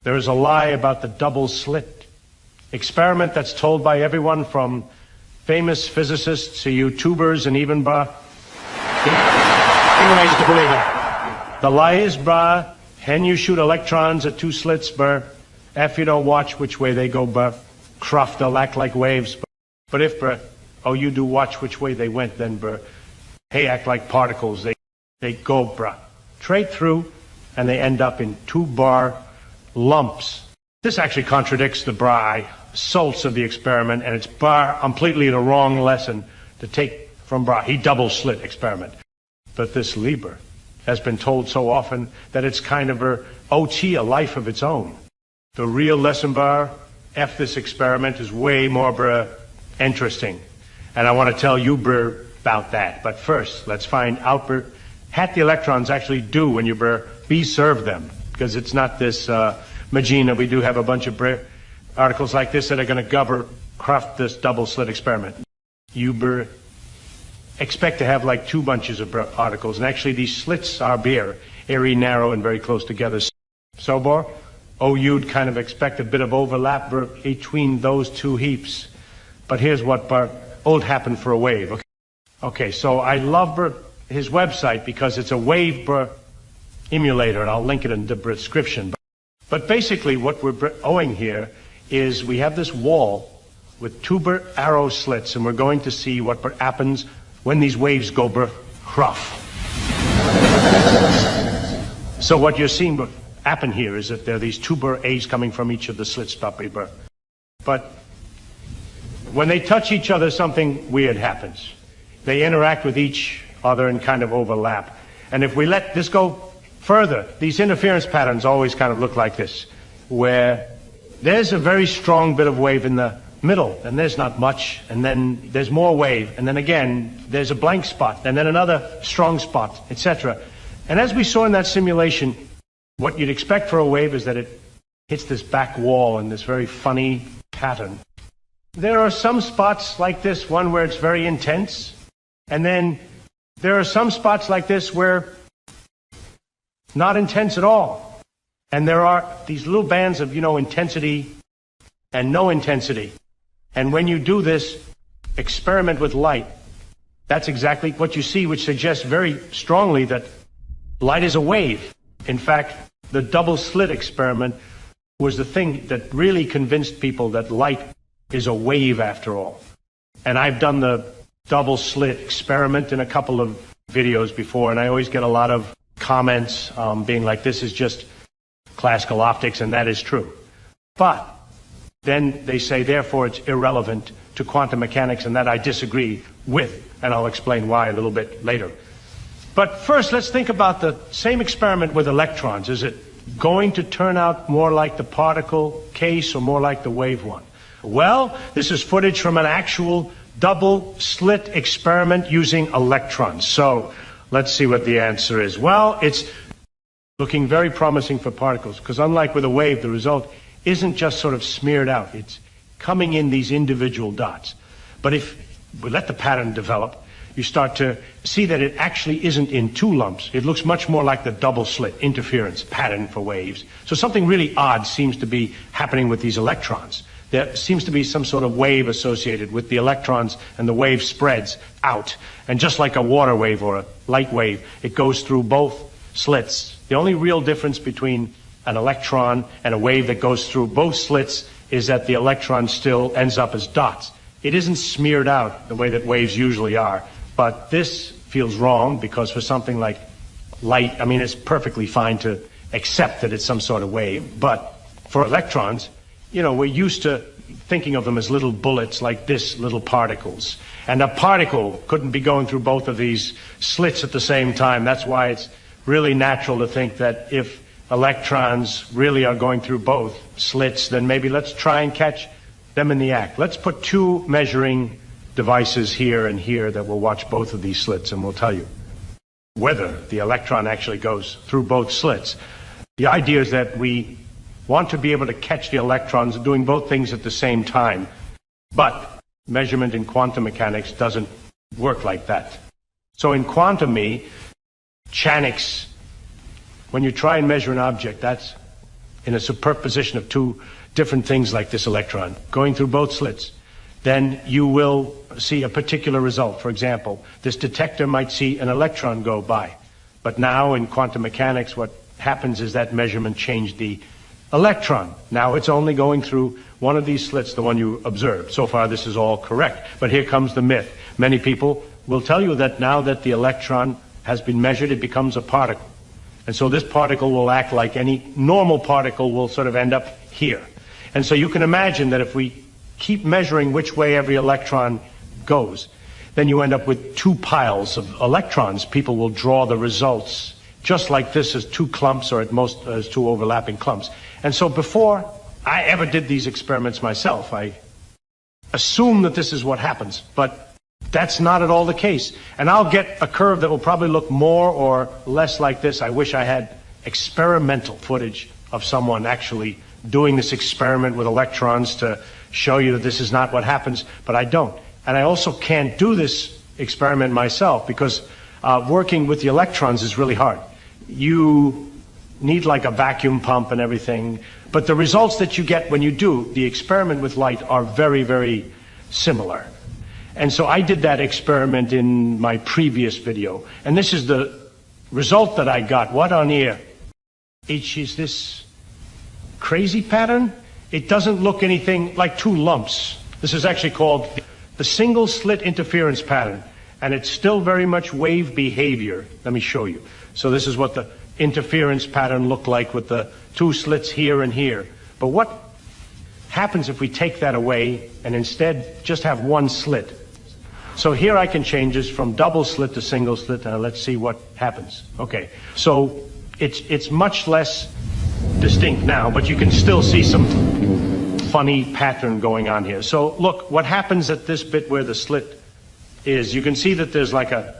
There is a lie about the double slit experiment that's told by everyone from famous physicists to YouTubers and even ways to believe it. The lie is, hen you shoot electrons at two slits, if you don't watch which way they go, cruff, they'll act like waves. But if, you do watch which way they went, then, hey, act like particles. They go, straight through, and they end up in two-bar lumps. This actually contradicts the salts of the experiment, and it's completely the wrong lesson to take from He double-slit experiment. But this Lieber has been told so often that it's kind of a life of its own. The real lesson this experiment is way more interesting. And I want to tell you about that. But first, let's find out what the electrons actually do when you serve them. Because it's not this Magina. We do have a bunch of articles like this that are going to craft this double slit experiment. You expect to have like two bunches of articles, and actually these slits are airy, narrow, and very close together. So, you'd kind of expect a bit of overlap between those two heaps. But here's what would happen for a wave. Okay, so I love his website because it's a wave emulator, and I'll link it in the description. But basically what we're owing here is we have this wall with two arrow slits, and we're going to see what happens when these waves go cruff. So what you're seeing happen here is that there are these two A's coming from each of the slits. But when they touch each other, something weird happens. They interact with each other and kind of overlap. And if we let this go further, these interference patterns always kind of look like this, where there's a very strong bit of wave in the middle, and there's not much, and then there's more wave, and then again, there's a blank spot, and then another strong spot, etc. And as we saw in that simulation, what you'd expect for a wave is that it hits this back wall in this very funny pattern. There are some spots like this one where it's very intense, and then there are some spots like this where not intense at all. And there are these little bands of, intensity and no intensity. And when you do this experiment with light, that's exactly what you see, which suggests very strongly that light is a wave. In fact, the double slit experiment was the thing that really convinced people that light is a wave after all. And I've done the double slit experiment in a couple of videos before, and I always get a lot of comments being like, this is just classical optics, and that is true. But then they say, therefore, it's irrelevant to quantum mechanics, and that I disagree with, and I'll explain why a little bit later. But first, let's think about the same experiment with electrons. Is it going to turn out more like the particle case or more like the wave one? Well, this is footage from an actual double slit experiment using electrons. So let's see what the answer is. Well, it's looking very promising for particles, because unlike with a wave, the result isn't just sort of smeared out. It's coming in these individual dots. But if we let the pattern develop, you start to see that it actually isn't in two lumps. It looks much more like the double slit interference pattern for waves. So something really odd seems to be happening with these electrons. There seems to be some sort of wave associated with the electrons, and the wave spreads out. And just like a water wave or a light wave, it goes through both slits. The only real difference between an electron and a wave that goes through both slits is that the electron still ends up as dots. It isn't smeared out the way that waves usually are. But this feels wrong, because for something like light, it's perfectly fine to accept that it's some sort of wave. But for electrons, we're used to thinking of them as little bullets like this, little particles. And a particle couldn't be going through both of these slits at the same time. That's why it's really natural to think that if electrons really are going through both slits, then maybe let's try and catch them in the act. Let's put two measuring devices here and here that will watch both of these slits, and we'll tell you whether the electron actually goes through both slits. The idea is that we want to be able to catch the electrons doing both things at the same time, but measurement in quantum mechanics doesn't work like that. So in quantum mechanics, when you try and measure an object, that's in a superposition of two different things like this electron going through both slits, then you will see a particular result. For example, this detector might see an electron go by. But now in quantum mechanics, what happens is that measurement changed the electron. Now it's only going through one of these slits, the one you observed. So far this is all correct. But here comes the myth. Many people will tell you that now that the electron has been measured, it becomes a particle. And so this particle will act like any normal particle, will sort of end up here. And so you can imagine that if we keep measuring which way every electron goes, then you end up with two piles of electrons. People will draw the results just like this as two clumps, or at most as two overlapping clumps. And so before I ever did these experiments myself, I assumed that this is what happens, but that's not at all the case. And I'll get a curve that will probably look more or less like this. I wish I had experimental footage of someone actually doing this experiment with electrons to show you that this is not what happens, but I don't. And I also can't do this experiment myself because working with the electrons is really hard. You need like a vacuum pump and everything, but the results that you get when you do the experiment with light are very, very similar. And so I did that experiment in my previous video, and this is the result that I got. What on earth? Is this crazy pattern? It doesn't look anything like two lumps. This is actually called the single slit interference pattern, and it's still very much wave behavior. Let me show you. So this is what the interference pattern looked like with the two slits here and here. But what happens if we take that away and instead just have one slit? So here I can change this from double slit to single slit, and let's see what happens. Okay, so it's much less distinct now, but you can still see some funny pattern going on here. So look, what happens at this bit where the slit is, you can see that there's like a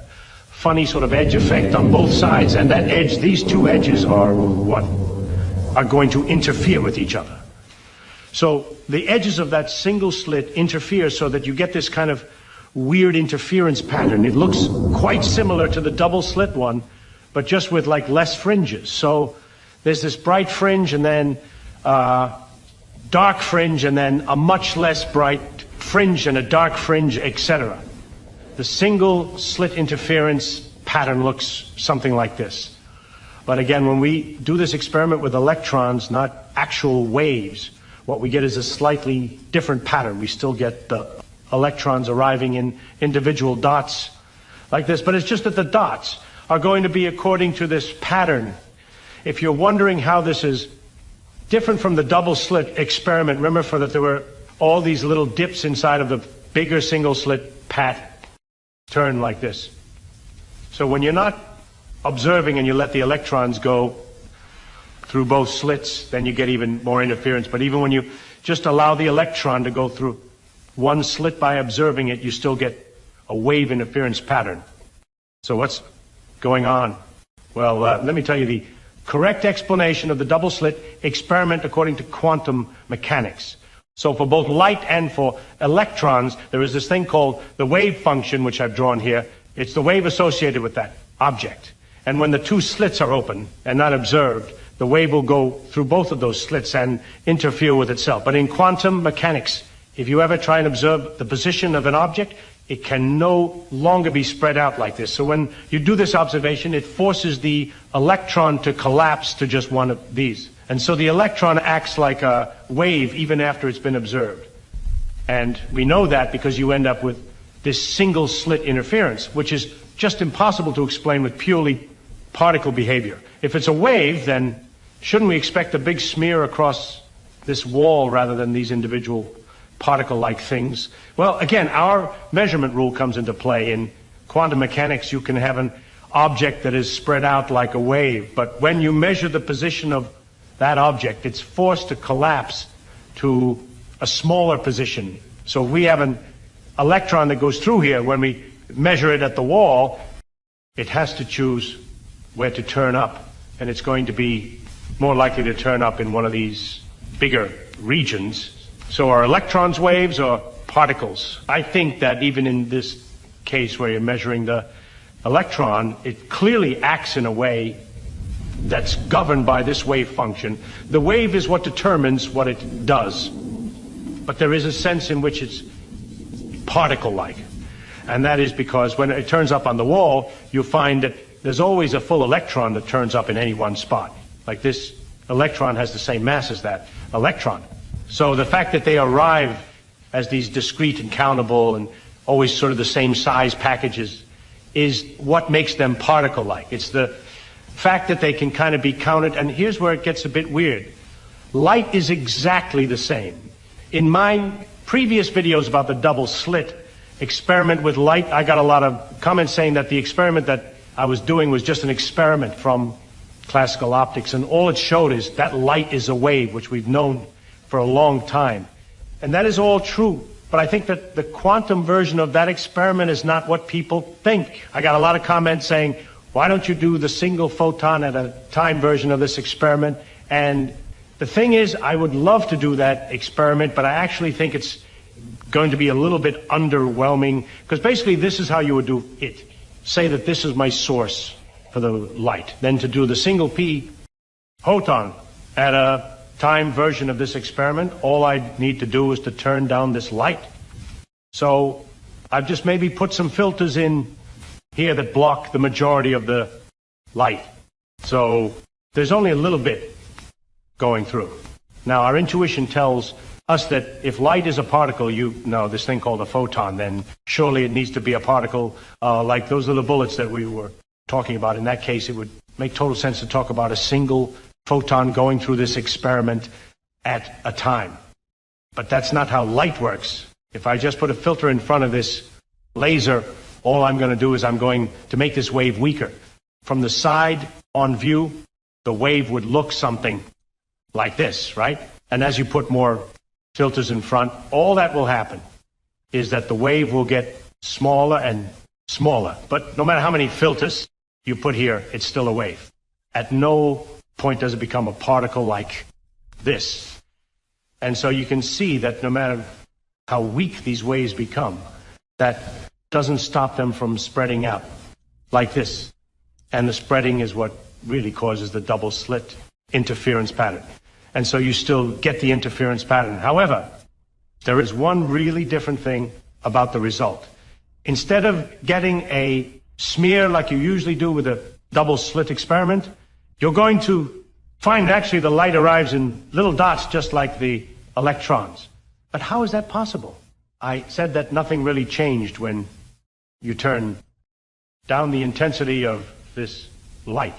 funny sort of edge effect on both sides, and that edge, these two edges are what are going to interfere with each other. So the edges of that single slit interfere so that you get this kind of weird interference pattern. It looks quite similar to the double slit one, but just with like less fringes. So there's this bright fringe, and then dark fringe, and then a much less bright fringe and a dark fringe, etc. The single slit interference pattern looks something like this. But again, when we do this experiment with electrons, not actual waves, what we get is a slightly different pattern. We still get the electrons arriving in individual dots like this, but it's just that the dots are going to be according to this pattern. If you're wondering how this is different from the double slit experiment, remember that there were all these little dips inside of the bigger single slit pattern like this. So when you're not observing and you let the electrons go through both slits, then you get even more interference. But even when you just allow the electron to go through one slit by observing it, you still get a wave interference pattern. So what's going on? Well, let me tell you the correct explanation of the double slit experiment according to quantum mechanics. So for both light and for electrons, there is this thing called the wave function, which I've drawn here. It's the wave associated with that object. And when the two slits are open and not observed, the wave will go through both of those slits and interfere with itself. But in quantum mechanics, if you ever try and observe the position of an object, it can no longer be spread out like this. So when you do this observation, it forces the electron to collapse to just one of these. And so the electron acts like a wave even after it's been observed. And we know that because you end up with this single slit interference, which is just impossible to explain with purely particle behavior. If it's a wave, then shouldn't we expect a big smear across this wall rather than these individual particle-like things? Well, again, our measurement rule comes into play. In quantum mechanics, you can have an object that is spread out like a wave, but when you measure the position of that object, it's forced to collapse to a smaller position. So we have an electron that goes through here. When we measure it at the wall, it has to choose where to turn up, and it's going to be more likely to turn up in one of these bigger regions. So are electrons waves or particles? I think that even in this case where you're measuring the electron, it clearly acts in a way that's governed by this wave function. The wave is what determines what it does. But there is a sense in which it's particle-like. And that is because when it turns up on the wall, you'll find that there's always a full electron that turns up in any one spot. Like this electron has the same mass as that electron. So the fact that they arrive as these discrete and countable and always sort of the same size packages is what makes them particle-like. It's the fact that they can kind of be counted. And here's where it gets a bit weird. Light is exactly the same. In my previous videos about the double slit experiment with light, I got a lot of comments saying that the experiment that I was doing was just an experiment from classical optics, and all it showed is that light is a wave, which we've known for a long time. And that is all true, but I think that the quantum version of that experiment is not what people think. I got a lot of comments saying, why don't you do the single photon at a time version of this experiment? And the thing is, I would love to do that experiment, but I actually think it's going to be a little bit underwhelming, because basically this is how you would do it. Say that this is my source for the light. Then to do the single P photon at a time version of this experiment, all I need to do is to turn down this light. So I've just maybe put some filters in here that block the majority of the light. So there's only a little bit going through. Now our intuition tells us that if light is a particle, this thing called a photon, then surely it needs to be a particle like those little bullets that we were talking about. In that case, it would make total sense to talk about a single photon going through this experiment at a time. But that's not how light works. If I just put a filter in front of this laser, all I'm going to do is I'm going to make this wave weaker. From the side on view, the wave would look something like this, right? And as you put more filters in front, all that will happen is that the wave will get smaller and smaller. But no matter how many filters you put here, it's still a wave. At no point does it become a particle like this. And so you can see that no matter how weak these waves become, that doesn't stop them from spreading out like this. And the spreading is what really causes the double slit interference pattern. And so you still get the interference pattern. However, there is one really different thing about the result. Instead of getting a smear like you usually do with a double slit experiment, you're going to find actually the light arrives in little dots just like the electrons. But how is that possible? I said that nothing really changed when you turn down the intensity of this light.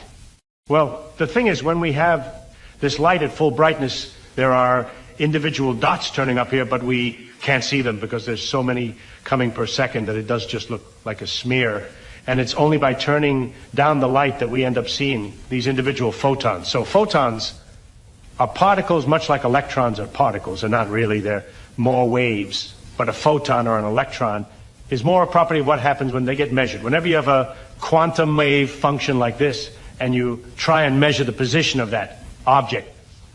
Well, the thing is, when we have this light at full brightness, there are individual dots turning up here, but we can't see them because there's so many coming per second that it does just look like a smear. And it's only by turning down the light that we end up seeing these individual photons. So photons are particles much like electrons are particles. They're not really, they're more waves. But a photon or an electron is more a property of what happens when they get measured. Whenever you have a quantum wave function like this and you try and measure the position of that object,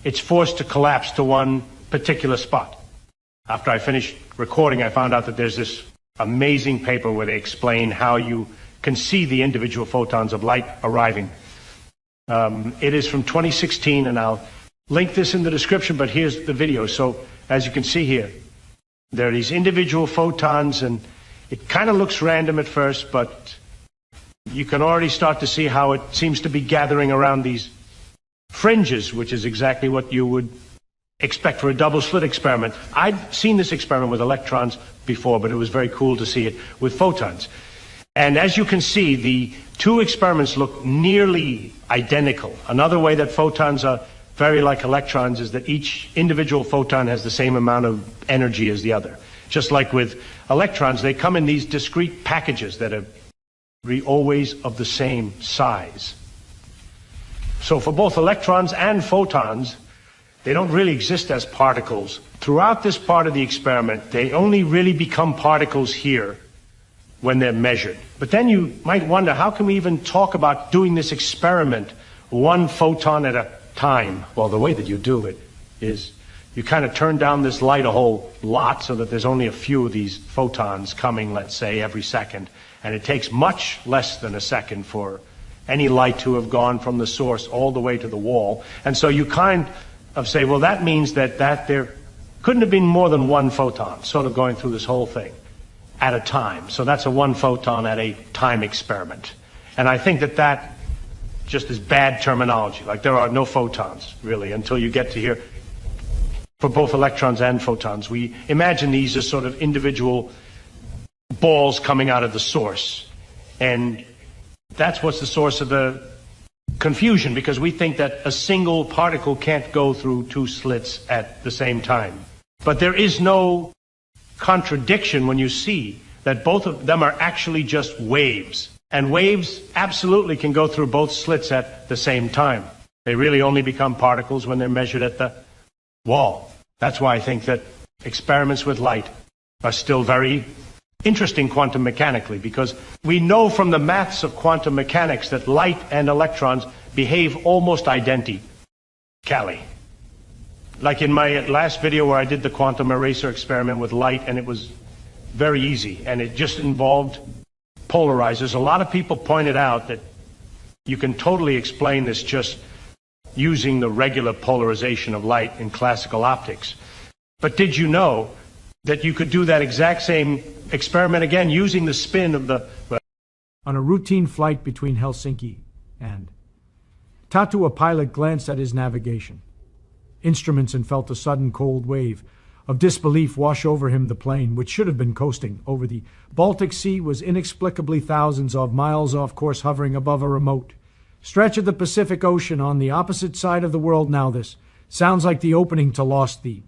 it's forced to collapse to one particular spot. After I finished recording, I found out that there's this amazing paper where they explain how you can see the individual photons of light arriving. It is from 2016, and I'll link this in the description, but here's the video. So as you can see here, there are these individual photons, and it kind of looks random at first, but you can already start to see how it seems to be gathering around these fringes, which is exactly what you would expect for a double slit experiment. I'd seen this experiment with electrons before, but it was very cool to see it with photons. And as you can see, the two experiments look nearly identical. Another way that photons are very like electrons is that each individual photon has the same amount of energy as the other. Just like with electrons, they come in these discrete packages that are always of the same size. So for both electrons and photons, they don't really exist as particles. Throughout this part of the experiment, they only really become particles here when they're measured. But then you might wonder, how can we even talk about doing this experiment one photon at a time? Well, the way that you do it is you kind of turn down this light a whole lot so that there's only a few of these photons coming, let's say, every second. And it takes much less than a second for any light to have gone from the source all the way to the wall. And so you kind of say, well, that means that there couldn't have been more than one photon sort of going through this whole thing at a time. So that's a one photon at a time experiment. And I think that just is bad terminology. Like, there are no photons, really, until you get to here. For both electrons and photons, we imagine these as sort of individual balls coming out of the source. And that's what's the source of the confusion, because we think that a single particle can't go through two slits at the same time. But there is no contradiction when you see that both of them are actually just waves. And waves absolutely can go through both slits at the same time. They really only become particles when they're measured at the wall. That's why I think that experiments with light are still very interesting quantum mechanically, because we know from the maths of quantum mechanics that light and electrons behave almost identically. Like in my last video where I did the quantum eraser experiment with light, and it was very easy, and it just involved polarizers. A lot of people pointed out that you can totally explain this just using the regular polarization of light in classical optics. But did you know that you could do that exact same experiment again using the spin of the... On a routine flight between Helsinki and Tartu, a pilot glanced at his navigation instruments and felt a sudden cold wave of disbelief wash over him. The plane, which should have been coasting over the Baltic Sea, was inexplicably thousands of miles off course, hovering above a remote stretch of the Pacific Ocean on the opposite side of the world. Now this sounds like the opening to Lost Theme.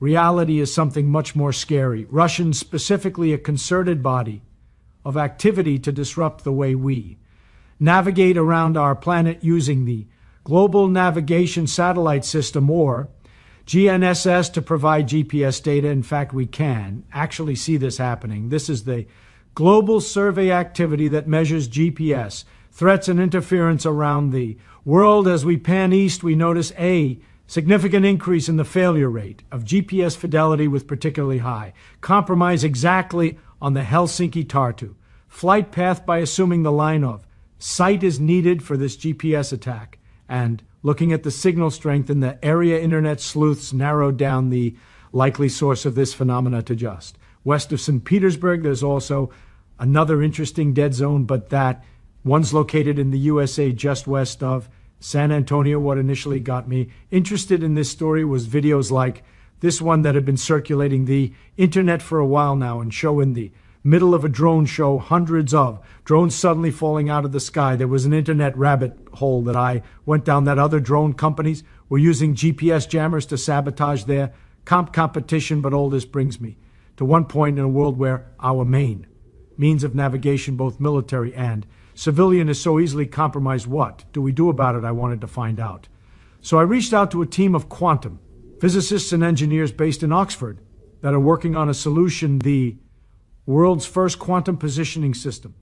Reality is something much more scary. Russians, specifically a concerted body of activity to disrupt the way we navigate around our planet using the Global Navigation Satellite System, or GNSS, to provide GPS data. In fact, we can actually see this happening. This is the global survey activity that measures GPS threats and interference around the world. As we pan east, we notice a significant increase in the failure rate of GPS fidelity, with particularly high compromise exactly on the Helsinki-Tartu flight path by assuming the line of sight is needed for this GPS attack. And looking at the signal strength in the area, internet sleuths narrowed down the likely source of this phenomena to just west of St. Petersburg. There's also another interesting dead zone, but that one's located in the USA just west of San Antonio. What initially got me interested in this story was videos like this one that had been circulating the internet for a while now and show in the middle of a drone show hundreds of drones suddenly falling out of the sky. There was an internet rabbit hole that I went down, that other drone companies were using GPS jammers to sabotage their competition. But all this brings me to one point in a world where our main means of navigation, both military and civilian, is so easily compromised. What do we do about it? I wanted to find out. So I reached out to a team of quantum physicists and engineers based in Oxford that are working on a solution, the world's first quantum positioning system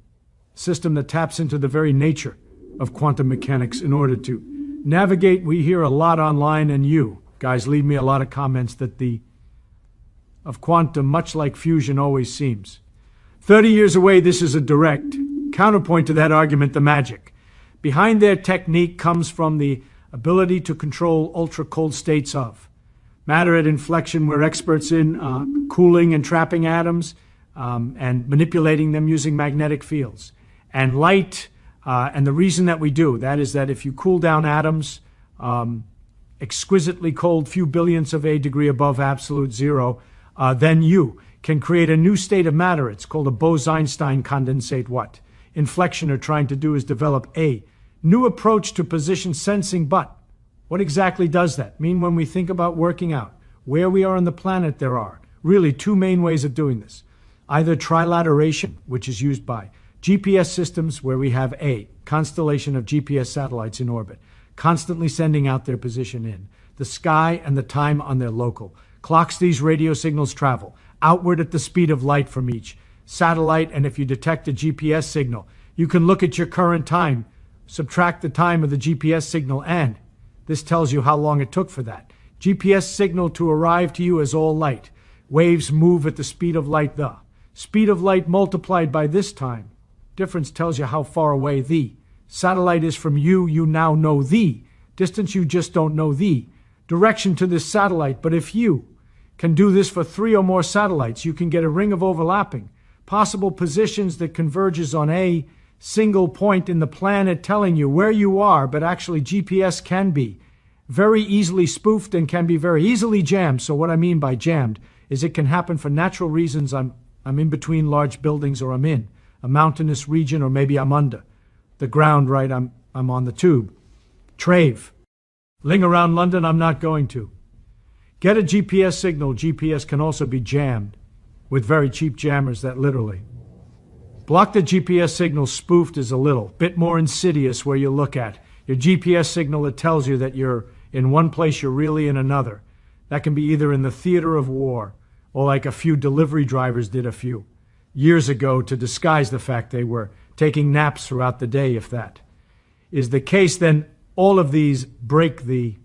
that taps into the very nature of quantum mechanics in order to navigate. We hear a lot online, and you guys leave me a lot of comments that of quantum, much like fusion always seems 30 years away. This is a direct counterpoint to that argument. The magic behind their technique comes from the ability to control ultra-cold states of matter at inflection. We're experts in cooling and trapping atoms and manipulating them using magnetic fields and light. And the reason that we do that is that if you cool down atoms exquisitely cold, few billionths of a degree above absolute zero, then you can create a new state of matter. It's called a Bose-Einstein condensate. What inflection are trying to do is develop a new approach to position sensing. But what exactly does that mean? When we think about working out where we are on the planet, there are really two main ways of doing this. Either trilateration, which is used by GPS systems, where we have a constellation of GPS satellites in orbit, constantly sending out their position in the sky and the time on their local clocks. These radio signals travel outward at the speed of light from each satellite, and if you detect a GPS signal, you can look at your current time, subtract the time of the GPS signal, and this tells you how long it took for that GPS signal to arrive to you as all light. Waves move at the speed of light. The speed of light multiplied by this time difference tells you how far away the Satellite is from you, you now know the. Distance, you just don't know the. Direction to this satellite, but if you can do this for 3 or more satellites, you can get a ring of overlapping. Possible positions that converges on a single point in the planet telling you where you are, but actually GPS can be very easily spoofed and can be very easily jammed. So what I mean by jammed is it can happen for natural reasons. I'm in between large buildings, or I'm in a mountainous region, or maybe I'm under the ground, right? I'm on the tube. Trave. Ling around London, I'm not going to. Get a GPS signal. GPS can also be jammed with very cheap jammers that literally block the GPS signal. Spoofed is a little bit more insidious where you look at your GPS signal. It tells you that you're in one place, you're really in another. That can be either in the theater of war, or like a few delivery drivers did a few years ago to disguise the fact they were taking naps throughout the day. If that is the case, then all of these break the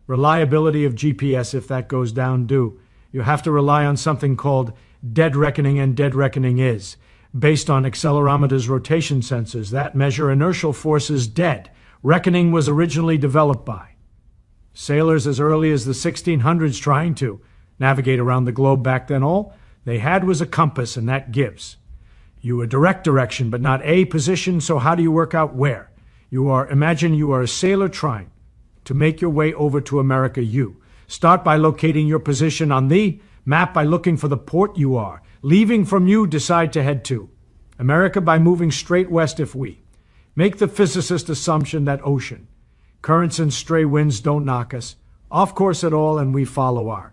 reliability of GPS. If that goes down, you have to rely on something called dead reckoning, and dead reckoning is based on accelerometers, rotation sensors that measure inertial forces. Dead reckoning was originally developed by sailors as early as the 1600s trying to navigate around the globe. Back then, all they had was a compass, and that gives you a direct direction, but not a position. So how do you work out where? Imagine you are a sailor trying to make your way over to America. You start by locating your position on the map by looking for the port you are leaving from. You decide to head to America by moving straight west. If we make the physicist assumption that ocean currents and stray winds don't knock us off course at all, and we follow our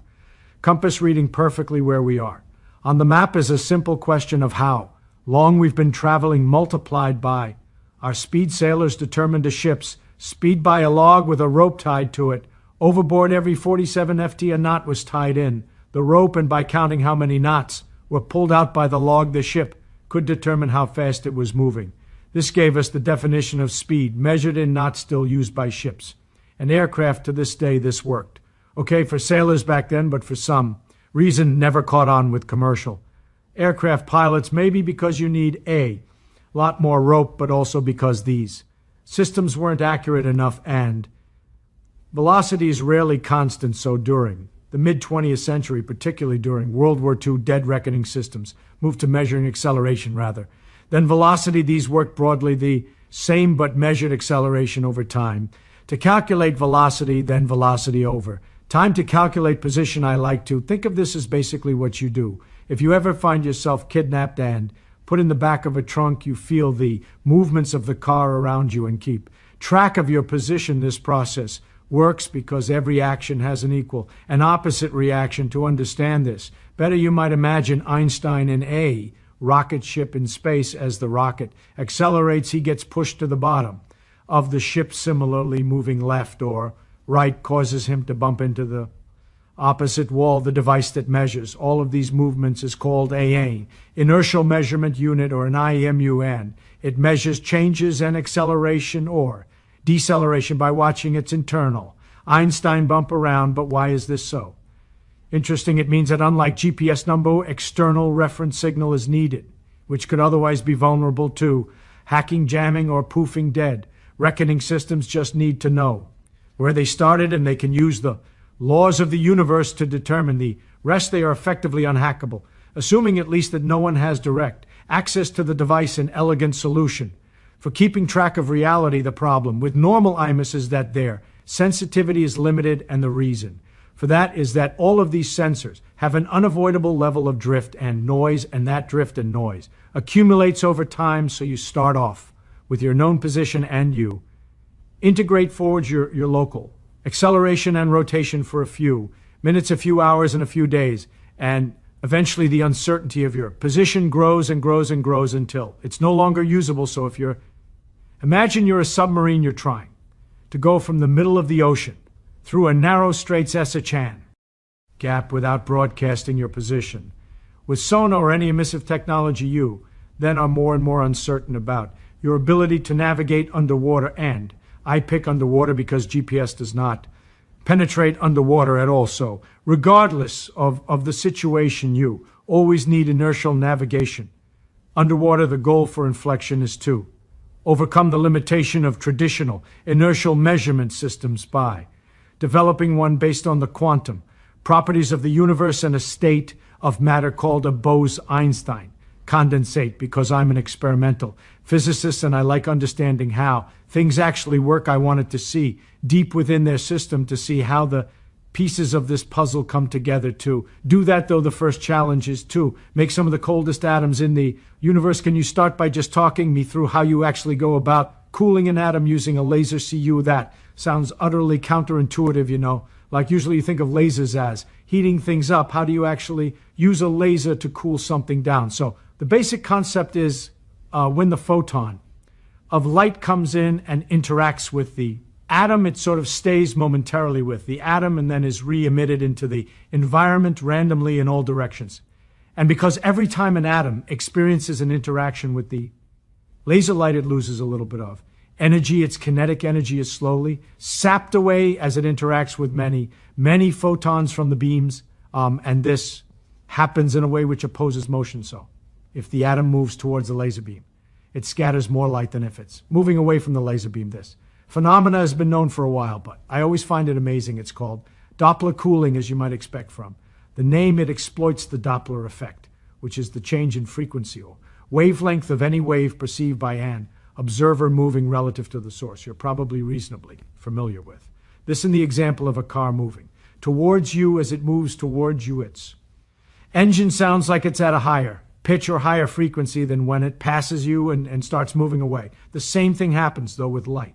compass reading perfectly where we are on the map, is a simple question of how long we've been traveling multiplied by our speed. Sailors determined a ship's speed by a log with a rope tied to it. Overboard every 47 ft a knot was tied in the rope, and by counting how many knots were pulled out by the log, the ship could determine how fast it was moving. This gave us the definition of speed, measured in knots, still used by ships and aircraft to this day. This worked okay for sailors back then, but for some reason never caught on with commercial aircraft pilots, maybe because you need a lot more rope, but also because these systems weren't accurate enough, and velocity is rarely constant. So during the mid-20th century, particularly during World War II, dead reckoning systems moved to measuring acceleration rather than velocity. These worked broadly the same but measured acceleration over time. To calculate velocity, then velocity over time to calculate position. I like to think of this as basically what you do. If you ever find yourself kidnapped and put in the back of a trunk, you feel the movements of the car around you and keep track of your position. This process works because every action has an equal and opposite reaction. To understand this better, you might imagine Einstein in a rocket ship in space. As the rocket accelerates, he gets pushed to the bottom of the ship. Similarly, moving left or right causes him to bump into the opposite wall. The device that measures all of these movements is called a inertial measurement unit, or an IMUN. It measures changes in acceleration or deceleration by watching its internal Einstein bump around. But why is this so interesting? It means that unlike GPS, no external reference signal is needed, which could otherwise be vulnerable to hacking, jamming, or poofing. Dead reckoning systems just need to know where they started, and they can use the laws of the universe to determine the rest. They are effectively unhackable, assuming at least that no one has direct access to the device. An elegant solution for keeping track of reality. The problem with normal IMUs is that their sensitivity is limited, and the reason for that is that all of these sensors have an unavoidable level of drift and noise, and that drift and noise accumulates over time. So you start off with your known position, and you integrate forwards your local acceleration and rotation for a few minutes, a few hours, and a few days, and eventually the uncertainty of your position grows and grows and grows until it's no longer usable. So if imagine you're a submarine, you're trying to go from the middle of the ocean through a narrow Straits Essachan gap without broadcasting your position. With sonar or any emissive technology, you then are more and more uncertain about your ability to navigate underwater. And I pick underwater because GPS does not penetrate underwater at all. So regardless of the situation, you always need inertial navigation. Underwater, the goal for inflection is to overcome the limitation of traditional inertial measurement systems by developing one based on the quantum properties of the universe and a state of matter called a Bose-Einstein condensate, because I'm an experimental physicist and I like understanding how things actually work. I wanted to see deep within their system to see how the pieces of this puzzle come together. To do that, though, the first challenge is to make some of the coldest atoms in the universe. Can you start by just talking me through how you actually go about cooling an atom using a laser CU? That sounds utterly counterintuitive, you know. Like usually you think of lasers as heating things up. How do you actually use a laser to cool something down? So the basic concept is when the photon of light comes in and interacts with the atom, it sort of stays momentarily with the atom and then is re-emitted into the environment randomly in all directions. And because every time an atom experiences an interaction with the laser light, it loses a little bit of energy. Its kinetic energy is slowly sapped away as it interacts with many photons from the beams. And this happens in a way which opposes motion. So if the atom moves towards the laser beam, it scatters more light than if it's moving away from the laser beam. This phenomena has been known for a while, but I always find it amazing. It's called Doppler cooling, as you might expect from the name. It exploits the Doppler effect, which is the change in frequency or wavelength of any wave perceived by an observer moving relative to the source. You're probably reasonably familiar with this in the example of a car moving towards you. As it moves towards you, its engine sounds like it's at a higher pitch or higher frequency than when it passes you and starts moving away. The same thing happens, though, with light.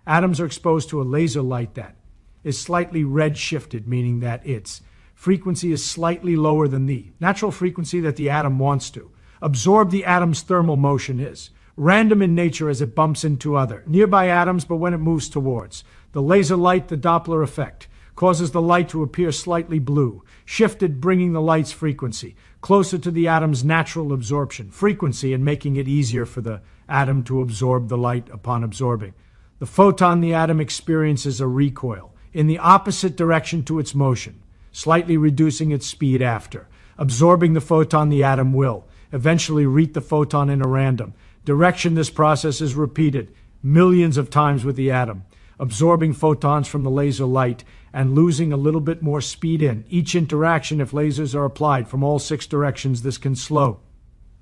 Atoms are exposed to a laser light that is slightly red-shifted, meaning that its frequency is slightly lower than the natural frequency that the atom wants to absorb. The atom's thermal motion is random in nature as it bumps into other nearby atoms, but when it moves towards the laser light, the Doppler effect causes the light to appear slightly blue, shifted, bringing the light's frequency closer to the atom's natural absorption frequency and making it easier for the atom to absorb the light. Upon absorbing the photon, the atom experiences a recoil in the opposite direction to its motion, slightly reducing its speed. After absorbing the photon, the atom will eventually reach the photon in a random direction. This process is repeated millions of times with the atom absorbing photons from the laser light and losing a little bit more speed in each interaction. If lasers are applied from all 6 directions, this can slow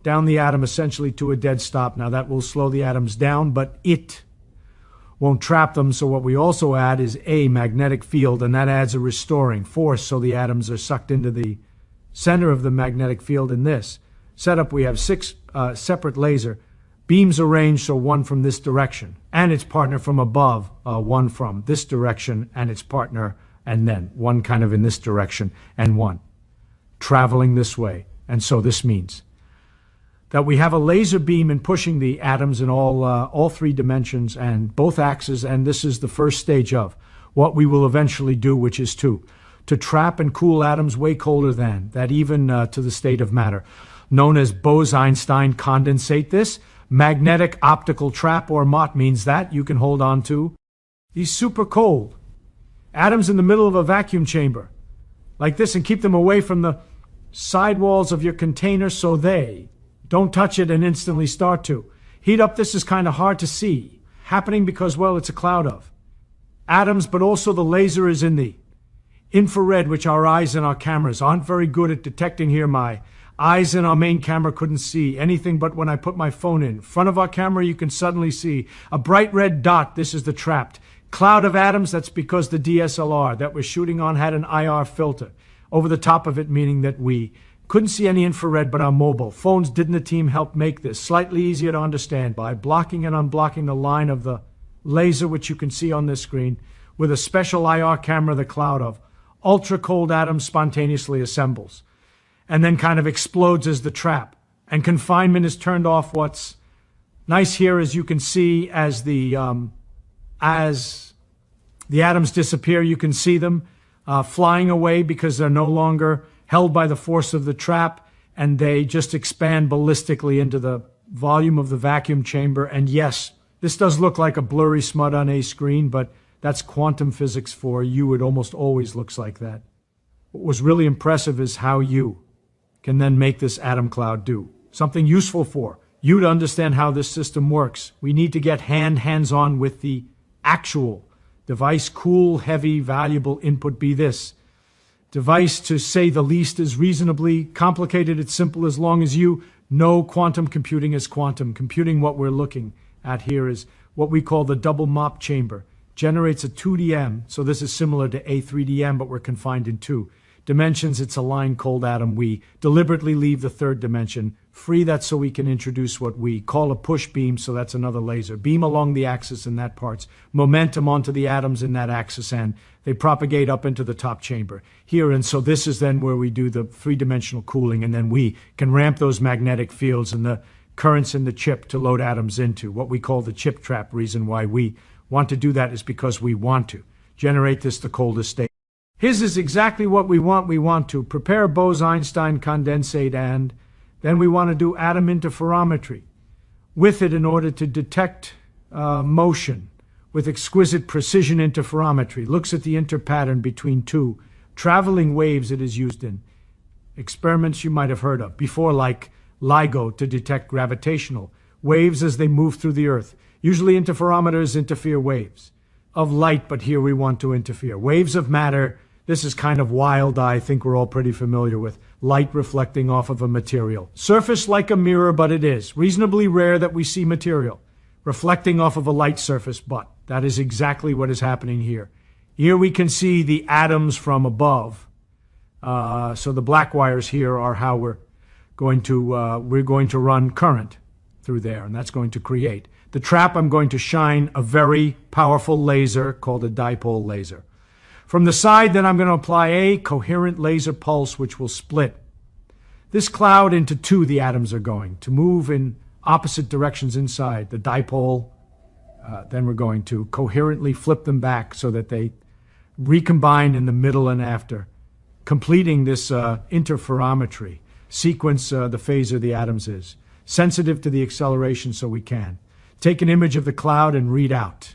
down the atom essentially to a dead stop. Now that will slow the atoms down, but it won't trap them. So what we also add is a magnetic field, and that adds a restoring force, so the atoms are sucked into the center of the magnetic field. In this setup, we have 6 separate laser beams arranged, so one from this direction and its partner from above, one from this direction and its partner, and then one kind of in this direction and one traveling this way. And so this means that we have a laser beam and pushing the atoms in all 3 dimensions and both axes. And this is the first stage of what we will eventually do, which is to trap and cool atoms way colder than that, even to the state of matter, known as Bose-Einstein condensate. This magnetic optical trap, or MOT, means that you can hold on to these super cold atoms in the middle of a vacuum chamber like this and keep them away from the sidewalls of your container so they don't touch it and instantly start to heat up. This is kind of hard to see happening because, well, it's a cloud of atoms, but also the laser is in the infrared, which our eyes and our cameras aren't very good at detecting here. My eyes in our main camera couldn't see anything, but when I put my phone in front of our camera, you can suddenly see a bright red dot. This is the trapped cloud of atoms. That's because the DSLR that we're shooting on had an IR filter over the top of it, meaning that we couldn't see any infrared, but our mobile phones didn't. The team helped make this slightly easier to understand by blocking and unblocking the line of the laser, which you can see on this screen. With a special IR camera, the cloud of ultra-cold atoms spontaneously assembles and then kind of explodes as the trap and confinement is turned off. What's nice here is you can see as the atoms disappear, you can see them flying away because they're no longer held by the force of the trap, and they just expand ballistically into the volume of the vacuum chamber. And yes, this does look like a blurry smut on a screen, but that's quantum physics for you. It almost always looks like that. What was really impressive is how you can then make this atom cloud do something useful for You to understand how this system works, we need to get hands-on with the actual device. Cool, heavy, valuable input be this. Device, to say the least, is reasonably complicated. It's simple as long as you know quantum computing is quantum computing. What we're looking at here is what we call the double mop chamber. Generates a 2DM, so this is similar to a 3DM, but we're confined in two dimensions. It's a line cold atom. We deliberately leave the third dimension free. That's so we can introduce what we call a push beam, so that's another laser. Beam along the axis in that part's momentum onto the atoms in that axis, and they propagate up into the top chamber here. And so this is then where we do the three-dimensional cooling, and then we can ramp those magnetic fields and the currents in the chip to load atoms into what we call the chip trap. Reason why we want to do that is because we want to generate this the coldest state. His is exactly what we want. We want to prepare Bose-Einstein condensate, and then we want to do atom interferometry with it in order to detect motion with exquisite precision. Interferometry looks at the interpattern between two traveling waves. It is used in experiments you might have heard of before, like LIGO, to detect gravitational waves as they move through the Earth. Usually interferometers interfere waves of light, but here we want to interfere waves of matter. This is kind of wild. I think we're all pretty familiar with light reflecting off of a material surface like a mirror, but it is reasonably rare that we see material reflecting off of a light surface, but that is exactly what is happening here. Here we can see the atoms from above. So the black wires here are how we're going to run current through there, and that's going to create the trap. I'm going to shine a very powerful laser called a dipole laser. From the side, then I'm going to apply a coherent laser pulse, which will split this cloud into two. The atoms are going to move in opposite directions inside the dipole. Then we're going to coherently flip them back so that they recombine in the middle and after, completing this interferometry sequence. The phase of the atoms is sensitive to the acceleration, so we can take an image of the cloud and read out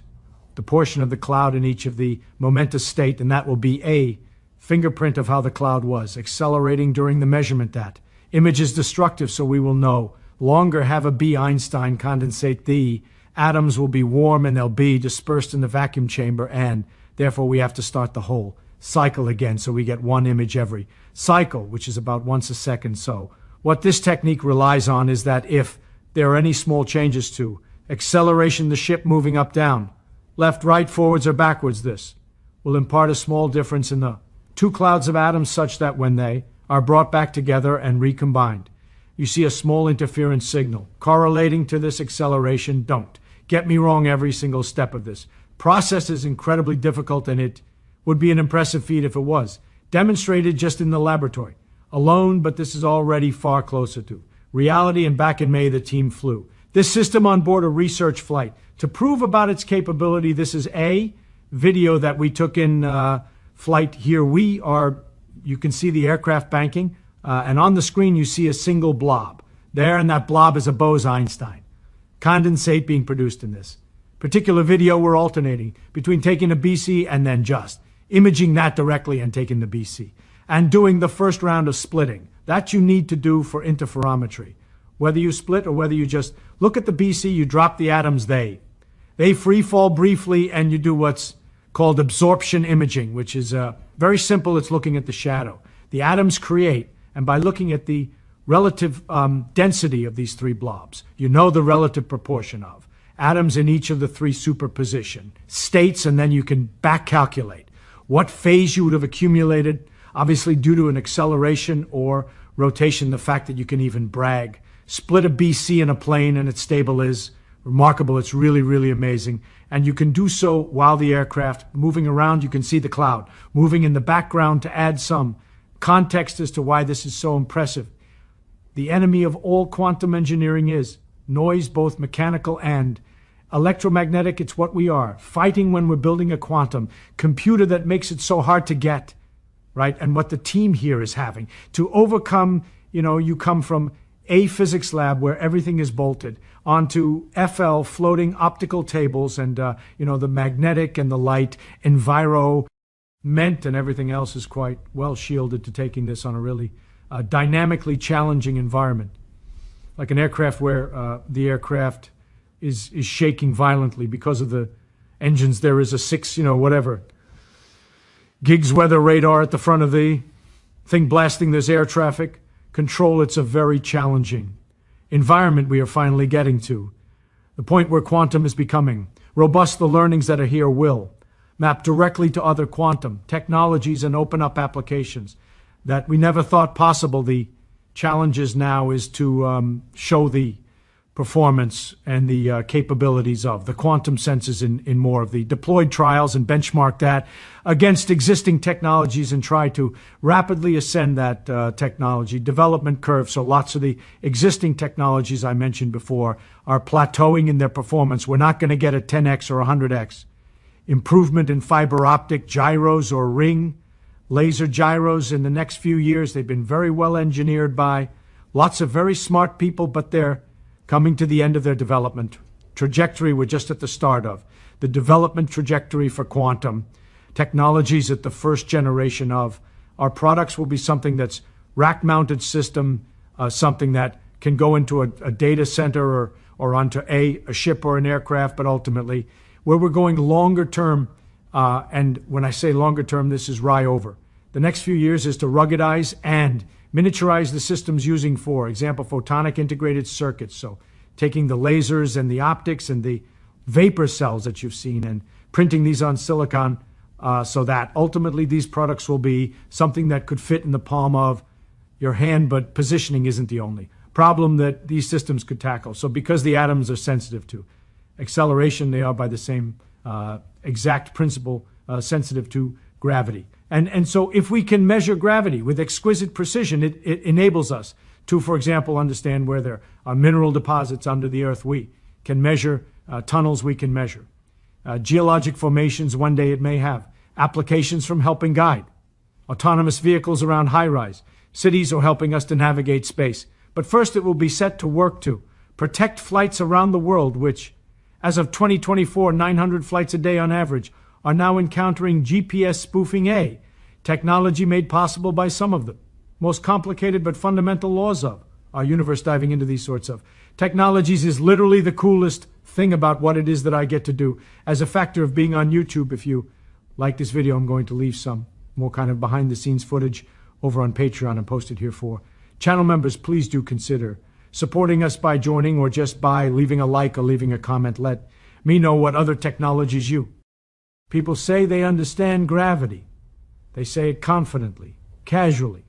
the portion of the cloud in each of the momentous state, and that will be a fingerprint of how the cloud was accelerating during the measurement. That image is destructive, so we will no longer have a B Einstein condensate. The atoms will be warm and they'll be dispersed in the vacuum chamber, and therefore we have to start the whole cycle again, so we get one image every cycle, which is about once a second. So what this technique relies on is that if there are any small changes to acceleration, the ship moving up, down, left, right, forwards, or backwards, this will impart a small difference in the two clouds of atoms such that when they are brought back together and recombined, you see a small interference signal correlating to this acceleration. Don't get me wrong, every single step of this process is incredibly difficult, and it would be an impressive feat if it was demonstrated just in the laboratory alone, but this is already far closer to reality, and back in May the team flew this system on board a research flight to prove about its capability. This is a video that we took in flight. Here you can see the aircraft banking, and on the screen you see a single blob there, and that blob is a Bose-Einstein condensate being produced in this particular video. We're alternating between taking a BC and then just imaging that directly and taking the BC and doing the first round of splitting that you need to do for interferometry. Whether you split or whether you just look at the BC, you drop the atoms, they free fall briefly, and you do what's called absorption imaging, which is very simple. It's looking at the shadow the atoms create, and by looking at the relative density of these three blobs, you know the relative proportion of atoms in each of the three superposition states, and then you can back calculate what phase you would have accumulated, obviously due to an acceleration or rotation. The fact that you can even brag split a BC in a plane and it's stable is remarkable. It's really, really amazing. And you can do so while the aircraft moving around. You can see the cloud moving in the background to add some context as to why this is so impressive. The enemy of all quantum engineering is noise, both mechanical and electromagnetic. It's what we are fighting when we're building a quantum computer that makes it so hard to get, right? And what the team here is having to overcome, you come from a physics lab where everything is bolted onto FL floating optical tables, and the magnetic and the light environment and everything else is quite well shielded to taking this on a really dynamically challenging environment. like an aircraft where the aircraft is shaking violently because of the engines. There is a 6, whatever, gigs weather radar at the front of the thing blasting this air traffic control. It's a very challenging environment we are finally getting to. The point where quantum is becoming robust. The learnings that are here will map directly to other quantum technologies and open up applications that we never thought possible. The challenges now is to show the performance and the capabilities of the quantum senses in more of the deployed trials and benchmark that against existing technologies and try to rapidly ascend that technology development curve. So lots of the existing technologies I mentioned before are plateauing in their performance. We're not going to get a 10x or 100x improvement in fiber optic gyros or ring laser gyros in the next few years. They've been very well engineered by lots of very smart people, but they're coming to the end of their development trajectory. We're just at the start of the development trajectory for quantum technologies. At the first generation of our products will be something that's rack-mounted system, something that can go into a data center or onto a ship or an aircraft, but ultimately where we're going longer term. And when I say longer term, this is over. The next few years is to ruggedize and miniaturize the systems using, for example, photonic integrated circuits. So taking the lasers and the optics and the vapor cells that you've seen and printing these on silicon so that ultimately these products will be something that could fit in the palm of your hand, but positioning isn't the only problem that these systems could tackle. So because the atoms are sensitive to acceleration, they are by the same exact principle sensitive to gravity. And so if we can measure gravity with exquisite precision, it enables us to, for example, understand where there are mineral deposits under the earth. We can measure tunnels. We can measure geologic formations. One day it may have applications from helping guide autonomous vehicles around high-rise cities or helping us to navigate space. But first it will be set to work to protect flights around the world, which, as of 2024, 900 flights a day on average are now encountering GPS spoofing, a technology made possible by some of the most complicated but fundamental laws of our universe. Diving into these sorts of technologies is literally the coolest thing about what it is that I get to do. As a factor of being on YouTube, if you like this video, I'm going to leave some more kind of behind the scenes footage over on Patreon and post it here for channel members. Please do consider supporting us by joining or just by leaving a like or leaving a comment. Let me know what other technologies you. People say they understand gravity. They say it confidently, casually,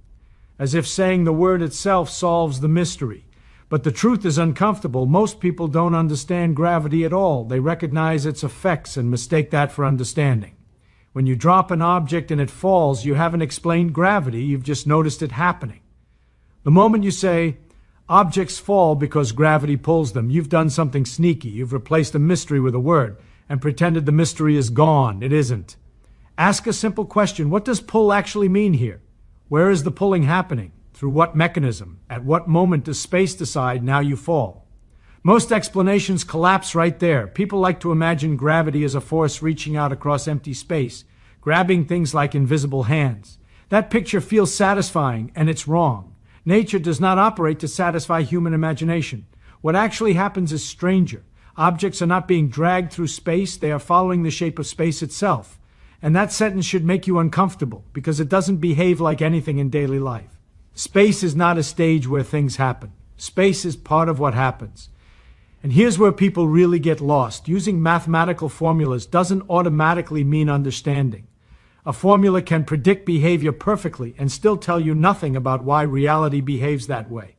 as if saying the word itself solves the mystery. But the truth is uncomfortable. Most people don't understand gravity at all. They recognize its effects and mistake that for understanding. When you drop an object and it falls, you haven't explained gravity. You've just noticed it happening. The moment you say, objects fall because gravity pulls them, you've done something sneaky. You've replaced a mystery with a word and pretended the mystery is gone. It isn't. Ask a simple question. What does pull actually mean here? Where is the pulling happening? Through what mechanism? At what moment does space decide now you fall? Most explanations collapse right there. People like to imagine gravity as a force reaching out across empty space, grabbing things like invisible hands. That picture feels satisfying, and it's wrong. Nature does not operate to satisfy human imagination. What actually happens is stranger. Objects are not being dragged through space. They are following the shape of space itself. And that sentence should make you uncomfortable because it doesn't behave like anything in daily life. Space is not a stage where things happen. Space is part of what happens. And here's where people really get lost. Using mathematical formulas doesn't automatically mean understanding. A formula can predict behavior perfectly and still tell you nothing about why reality behaves that way.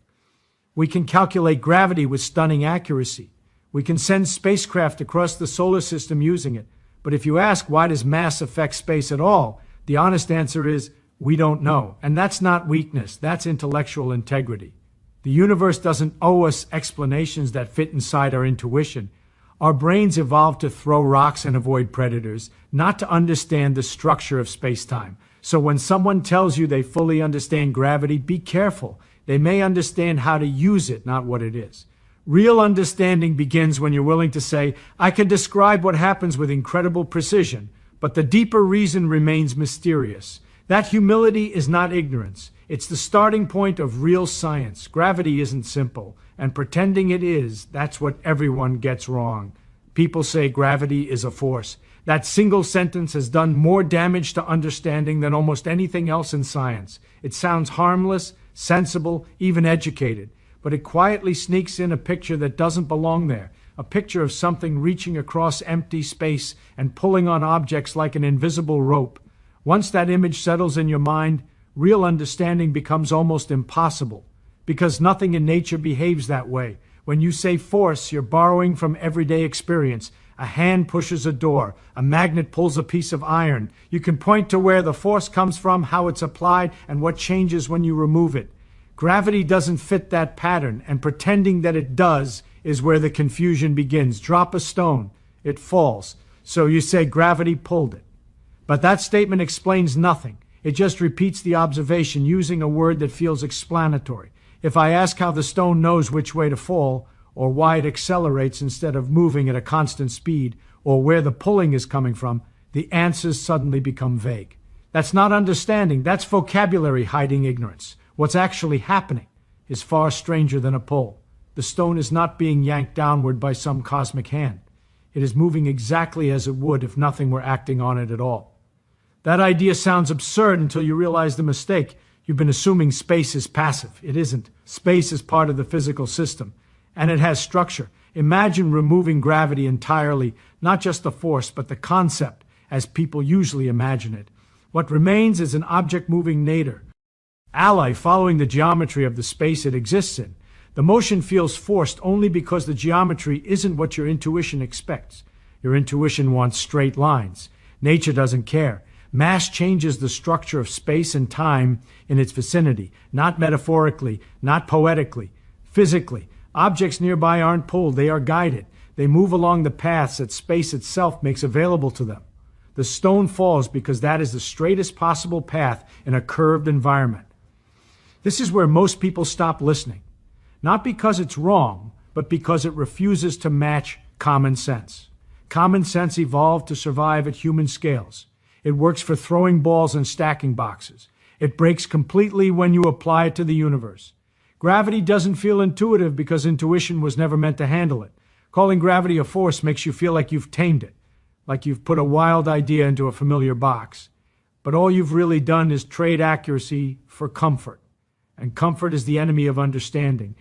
We can calculate gravity with stunning accuracy. We can send spacecraft across the solar system using it. But if you ask, why does mass affect space at all? The honest answer is, we don't know. And that's not weakness. That's intellectual integrity. The universe doesn't owe us explanations that fit inside our intuition. Our brains evolved to throw rocks and avoid predators, not to understand the structure of space-time. So when someone tells you they fully understand gravity, be careful. They may understand how to use it, not what it is. Real understanding begins when you're willing to say, I can describe what happens with incredible precision, but the deeper reason remains mysterious. That humility is not ignorance. It's the starting point of real science. Gravity isn't simple, and pretending it is, that's what everyone gets wrong. People say gravity is a force. That single sentence has done more damage to understanding than almost anything else in science. It sounds harmless, sensible, even educated, but it quietly sneaks in a picture that doesn't belong there, a picture of something reaching across empty space and pulling on objects like an invisible rope. Once that image settles in your mind, real understanding becomes almost impossible, because nothing in nature behaves that way. When you say force, you're borrowing from everyday experience. A hand pushes a door, a magnet pulls a piece of iron. You can point to where the force comes from, how it's applied, and what changes when you remove it. Gravity doesn't fit that pattern, and pretending that it does is where the confusion begins. Drop a stone, it falls. So you say gravity pulled it. But that statement explains nothing. It just repeats the observation using a word that feels explanatory. If I ask how the stone knows which way to fall, or why it accelerates instead of moving at a constant speed, or where the pulling is coming from, the answers suddenly become vague. That's not understanding, that's vocabulary hiding ignorance. What's actually happening is far stranger than a pull. The stone is not being yanked downward by some cosmic hand. It is moving exactly as it would if nothing were acting on it at all. That idea sounds absurd until you realize the mistake. You've been assuming space is passive. It isn't. Space is part of the physical system, and it has structure. Imagine removing gravity entirely, not just the force, but the concept, as people usually imagine it. What remains is an object moving nadir, ally following the geometry of the space it exists in. The motion feels forced only because the geometry isn't what your intuition expects. Your intuition wants straight lines. Nature doesn't care. Mass changes the structure of space and time in its vicinity, not metaphorically, not poetically, physically. Objects nearby aren't pulled, they are guided. They move along the paths that space itself makes available to them. The stone falls because that is the straightest possible path in a curved environment. This is where most people stop listening. Not because it's wrong, but because it refuses to match common sense. Common sense evolved to survive at human scales. It works for throwing balls and stacking boxes. It breaks completely when you apply it to the universe. Gravity doesn't feel intuitive because intuition was never meant to handle it. Calling gravity a force makes you feel like you've tamed it, like you've put a wild idea into a familiar box. But all you've really done is trade accuracy for comfort. And comfort is the enemy of understanding.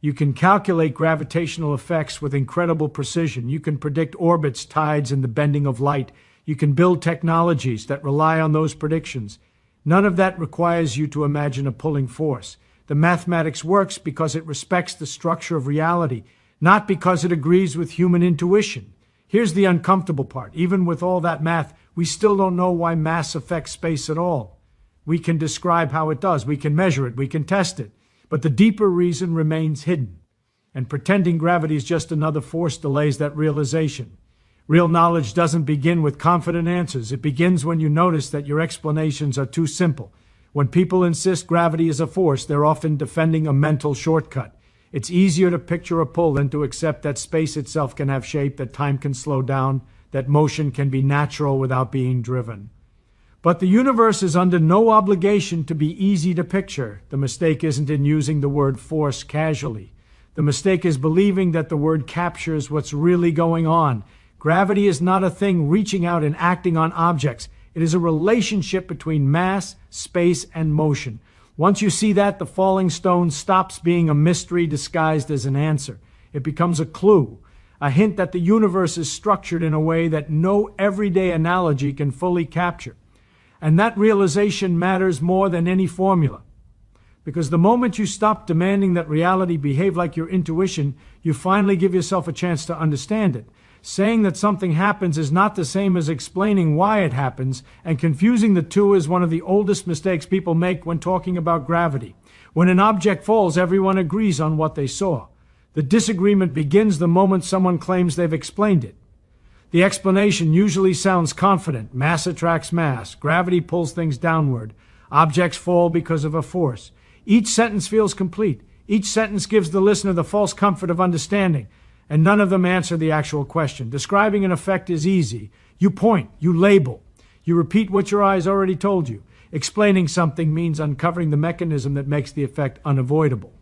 You can calculate gravitational effects with incredible precision. You can predict orbits, tides, and the bending of light. You can build technologies that rely on those predictions. None of that requires you to imagine a pulling force. The mathematics works because it respects the structure of reality, not because it agrees with human intuition. Here's the uncomfortable part. Even with all that math, we still don't know why mass affects space at all. We can describe how it does. We can measure it. We can test it. But the deeper reason remains hidden. And pretending gravity is just another force delays that realization. Real knowledge doesn't begin with confident answers. It begins when you notice that your explanations are too simple. When people insist gravity is a force, they're often defending a mental shortcut. It's easier to picture a pull than to accept that space itself can have shape, that time can slow down, that motion can be natural without being driven. But the universe is under no obligation to be easy to picture. The mistake isn't in using the word force casually. The mistake is believing that the word captures what's really going on. Gravity is not a thing reaching out and acting on objects. It is a relationship between mass, space, and motion. Once you see that, the falling stone stops being a mystery disguised as an answer. It becomes a clue, a hint that the universe is structured in a way that no everyday analogy can fully capture. And that realization matters more than any formula. Because the moment you stop demanding that reality behave like your intuition, you finally give yourself a chance to understand it. Saying that something happens is not the same as explaining why it happens, and confusing the two is one of the oldest mistakes people make when talking about gravity. When an object falls, everyone agrees on what they saw. The disagreement begins the moment someone claims they've explained it. The explanation usually sounds confident. Mass attracts mass. Gravity pulls things downward. Objects fall because of a force. Each sentence feels complete. Each sentence gives the listener the false comfort of understanding. And none of them answer the actual question. Describing an effect is easy. You point, you label, you repeat what your eyes already told you. Explaining something means uncovering the mechanism that makes the effect unavoidable.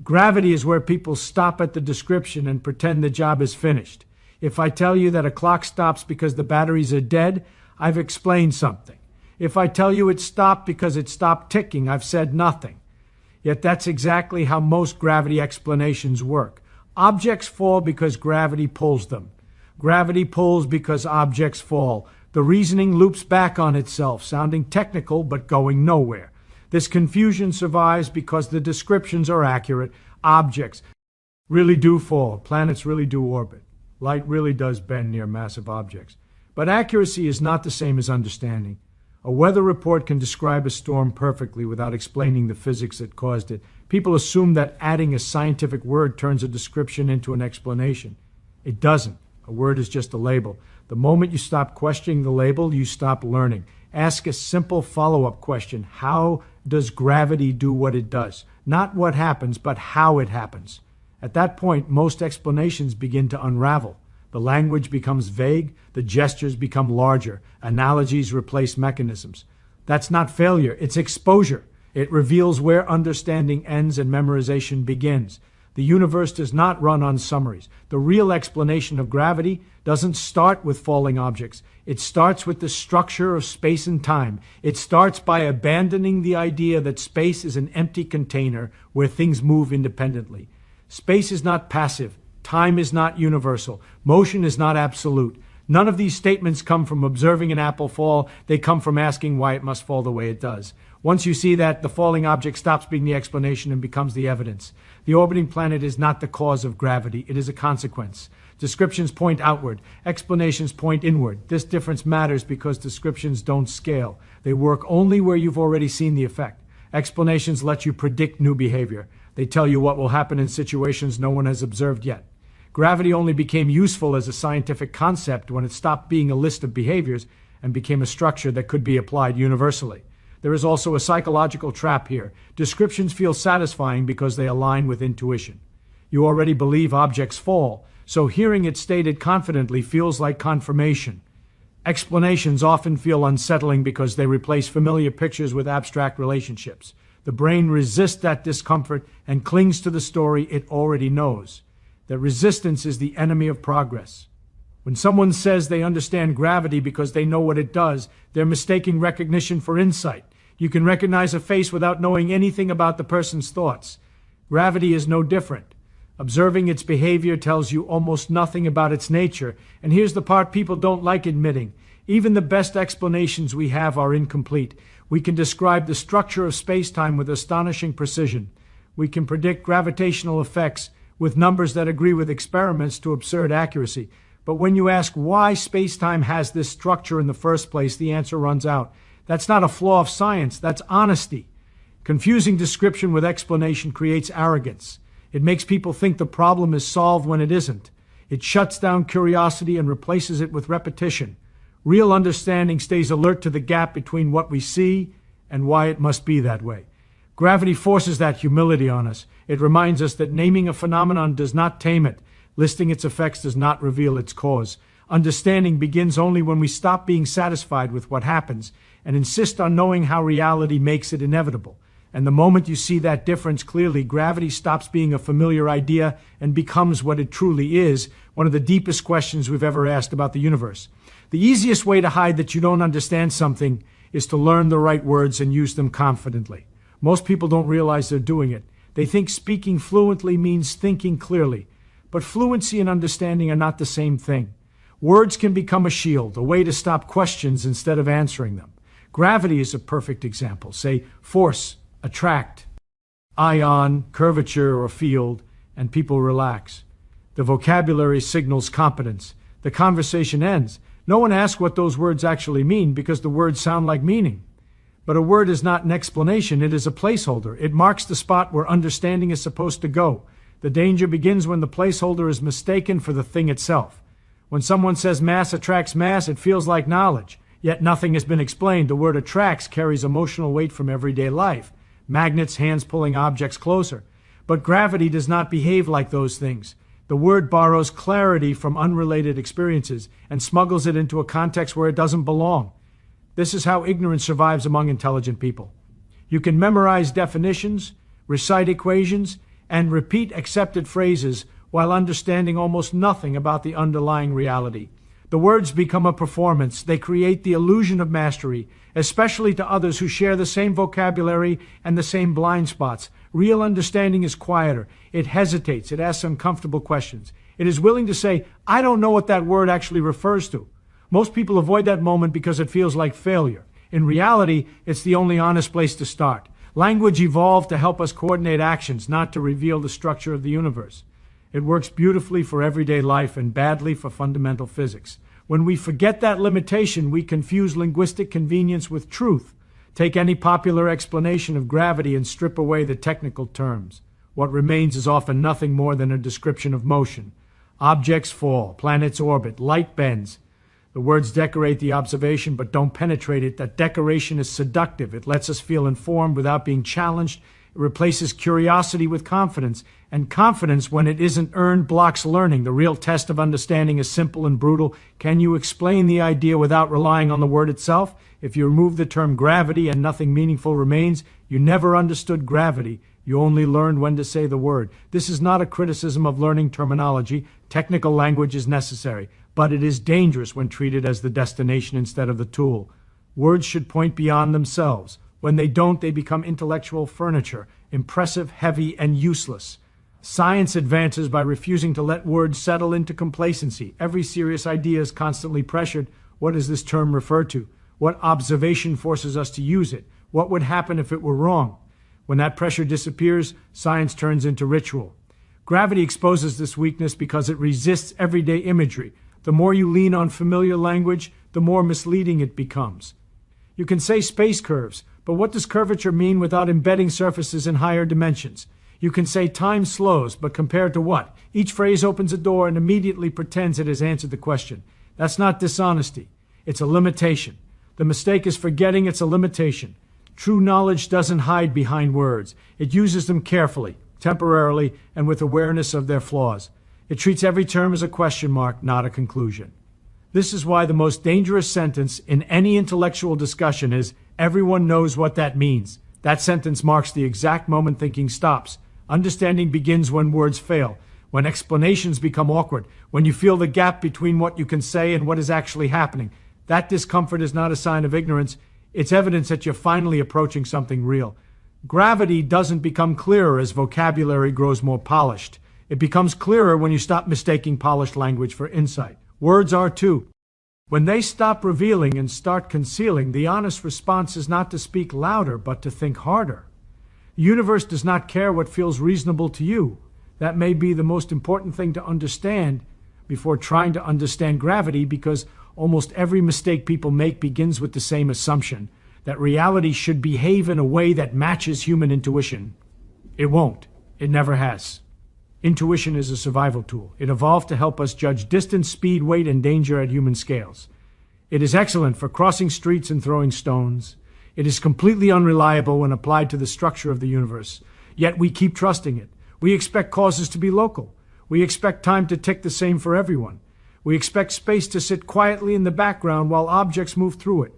Gravity is where people stop at the description and pretend the job is finished. If I tell you that a clock stops because the batteries are dead, I've explained something. If I tell you it stopped because it stopped ticking, I've said nothing. Yet that's exactly how most gravity explanations work. Objects fall because gravity pulls them. Gravity pulls because objects fall. The reasoning loops back on itself, sounding technical but going nowhere. This confusion survives because the descriptions are accurate. Objects really do fall. Planets really do orbit. Light really does bend near massive objects. But accuracy is not the same as understanding. A weather report can describe a storm perfectly without explaining the physics that caused it. People assume that adding a scientific word turns a description into an explanation. It doesn't. A word is just a label. The moment you stop questioning the label, you stop learning. Ask a simple follow-up question. How does gravity do what it does? Not what happens, but how it happens. At that point, most explanations begin to unravel. The language becomes vague, the gestures become larger, analogies replace mechanisms. That's not failure, it's exposure. It reveals where understanding ends and memorization begins. The universe does not run on summaries. The real explanation of gravity doesn't start with falling objects. It starts with the structure of space and time. It starts by abandoning the idea that space is an empty container where things move independently. Space is not passive. Time is not universal. Motion is not absolute. None of these statements come from observing an apple fall. They come from asking why it must fall the way it does. Once you see that, the falling object stops being the explanation and becomes the evidence. The orbiting planet is not the cause of gravity. It is a consequence. Descriptions point outward. Explanations point inward. This difference matters because descriptions don't scale. They work only where you've already seen the effect. Explanations let you predict new behavior. They tell you what will happen in situations no one has observed yet. Gravity only became useful as a scientific concept when it stopped being a list of behaviors and became a structure that could be applied universally. There is also a psychological trap here. Descriptions feel satisfying because they align with intuition. You already believe objects fall, so hearing it stated confidently feels like confirmation. Explanations often feel unsettling because they replace familiar pictures with abstract relationships. The brain resists that discomfort and clings to the story it already knows. That resistance is the enemy of progress. When someone says they understand gravity because they know what it does, they're mistaking recognition for insight. You can recognize a face without knowing anything about the person's thoughts. Gravity is no different. Observing its behavior tells you almost nothing about its nature, and here's the part people don't like admitting. Even the best explanations we have are incomplete. We can describe the structure of space-time with astonishing precision. We can predict gravitational effects with numbers that agree with experiments to absurd accuracy. But when you ask why space-time has this structure in the first place, the answer runs out. That's not a flaw of science, that's honesty. Confusing description with explanation creates arrogance. It makes people think the problem is solved when it isn't. It shuts down curiosity and replaces it with repetition. Real understanding stays alert to the gap between what we see and why it must be that way. Gravity forces that humility on us. It reminds us that naming a phenomenon does not tame it. Listing its effects does not reveal its cause. Understanding begins only when we stop being satisfied with what happens and insist on knowing how reality makes it inevitable. And the moment you see that difference clearly, gravity stops being a familiar idea and becomes what it truly is, one of the deepest questions we've ever asked about the universe. The easiest way to hide that you don't understand something is to learn the right words and use them confidently. Most people don't realize they're doing it. They think speaking fluently means thinking clearly. But fluency and understanding are not the same thing. Words can become a shield, a way to stop questions instead of answering them. Gravity is a perfect example. Say force, attract, ion, curvature, or field, and people relax. The vocabulary signals competence. The conversation ends. No one asks what those words actually mean because the words sound like meaning. But a word is not an explanation, it is a placeholder. It marks the spot where understanding is supposed to go. The danger begins when the placeholder is mistaken for the thing itself. When someone says mass attracts mass, it feels like knowledge. Yet nothing has been explained. The word attracts carries emotional weight from everyday life. Magnets, hands pulling objects closer. But gravity does not behave like those things. The word borrows clarity from unrelated experiences and smuggles it into a context where it doesn't belong. This is how ignorance survives among intelligent people. You can memorize definitions, recite equations, and repeat accepted phrases while understanding almost nothing about the underlying reality. The words become a performance. They create the illusion of mastery, especially to others who share the same vocabulary and the same blind spots. Real understanding is quieter. It hesitates. It asks uncomfortable questions. It is willing to say, I don't know what that word actually refers to. Most people avoid that moment because it feels like failure. In reality, it's the only honest place to start. Language evolved to help us coordinate actions, not to reveal the structure of the universe. It works beautifully for everyday life and badly for fundamental physics. When we forget that limitation, we confuse linguistic convenience with truth. Take any popular explanation of gravity and strip away the technical terms. What remains is often nothing more than a description of motion. Objects fall, planets orbit, light bends. The words decorate the observation but don't penetrate it. That decoration is seductive. It lets us feel informed without being challenged. It replaces curiosity with confidence. And confidence, when it isn't earned, blocks learning. The real test of understanding is simple and brutal. Can you explain the idea without relying on the word itself? If you remove the term gravity and nothing meaningful remains, you never understood gravity. You only learned when to say the word. This is not a criticism of learning terminology. Technical language is necessary, but it is dangerous when treated as the destination instead of the tool. Words should point beyond themselves. When they don't, they become intellectual furniture, impressive, heavy, and useless. Science advances by refusing to let words settle into complacency. Every serious idea is constantly pressured. What does this term refer to? What observation forces us to use it? What would happen if it were wrong? When that pressure disappears, science turns into ritual. Gravity exposes this weakness because it resists everyday imagery. The more you lean on familiar language, the more misleading it becomes. You can say space curves, but what does curvature mean without embedding surfaces in higher dimensions? You can say time slows, but compared to what? Each phrase opens a door and immediately pretends it has answered the question. That's not dishonesty. It's a limitation. The mistake is forgetting it's a limitation. True knowledge doesn't hide behind words. It uses them carefully, temporarily, and with awareness of their flaws. It treats every term as a question mark, not a conclusion. This is why the most dangerous sentence in any intellectual discussion is, everyone knows what that means. That sentence marks the exact moment thinking stops. Understanding begins when words fail, when explanations become awkward, when you feel the gap between what you can say and what is actually happening. That discomfort is not a sign of ignorance. It's evidence that you're finally approaching something real. Gravity doesn't become clearer as vocabulary grows more polished. It becomes clearer when you stop mistaking polished language for insight. Words are too. When they stop revealing and start concealing, the honest response is not to speak louder, but to think harder. The universe does not care what feels reasonable to you. That may be the most important thing to understand before trying to understand gravity, because almost every mistake people make begins with the same assumption, that reality should behave in a way that matches human intuition. It won't. It never has. Intuition is a survival tool. It evolved to help us judge distance, speed, weight, and danger at human scales. It is excellent for crossing streets and throwing stones. It is completely unreliable when applied to the structure of the universe. Yet we keep trusting it. We expect causes to be local. We expect time to tick the same for everyone. We expect space to sit quietly in the background while objects move through it.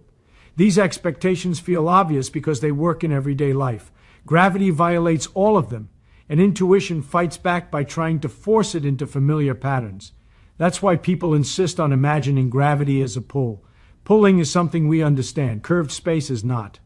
These expectations feel obvious because they work in everyday life. Gravity violates all of them, and intuition fights back by trying to force it into familiar patterns. That's why people insist on imagining gravity as a pull. Pulling is something we understand. Curved space is not.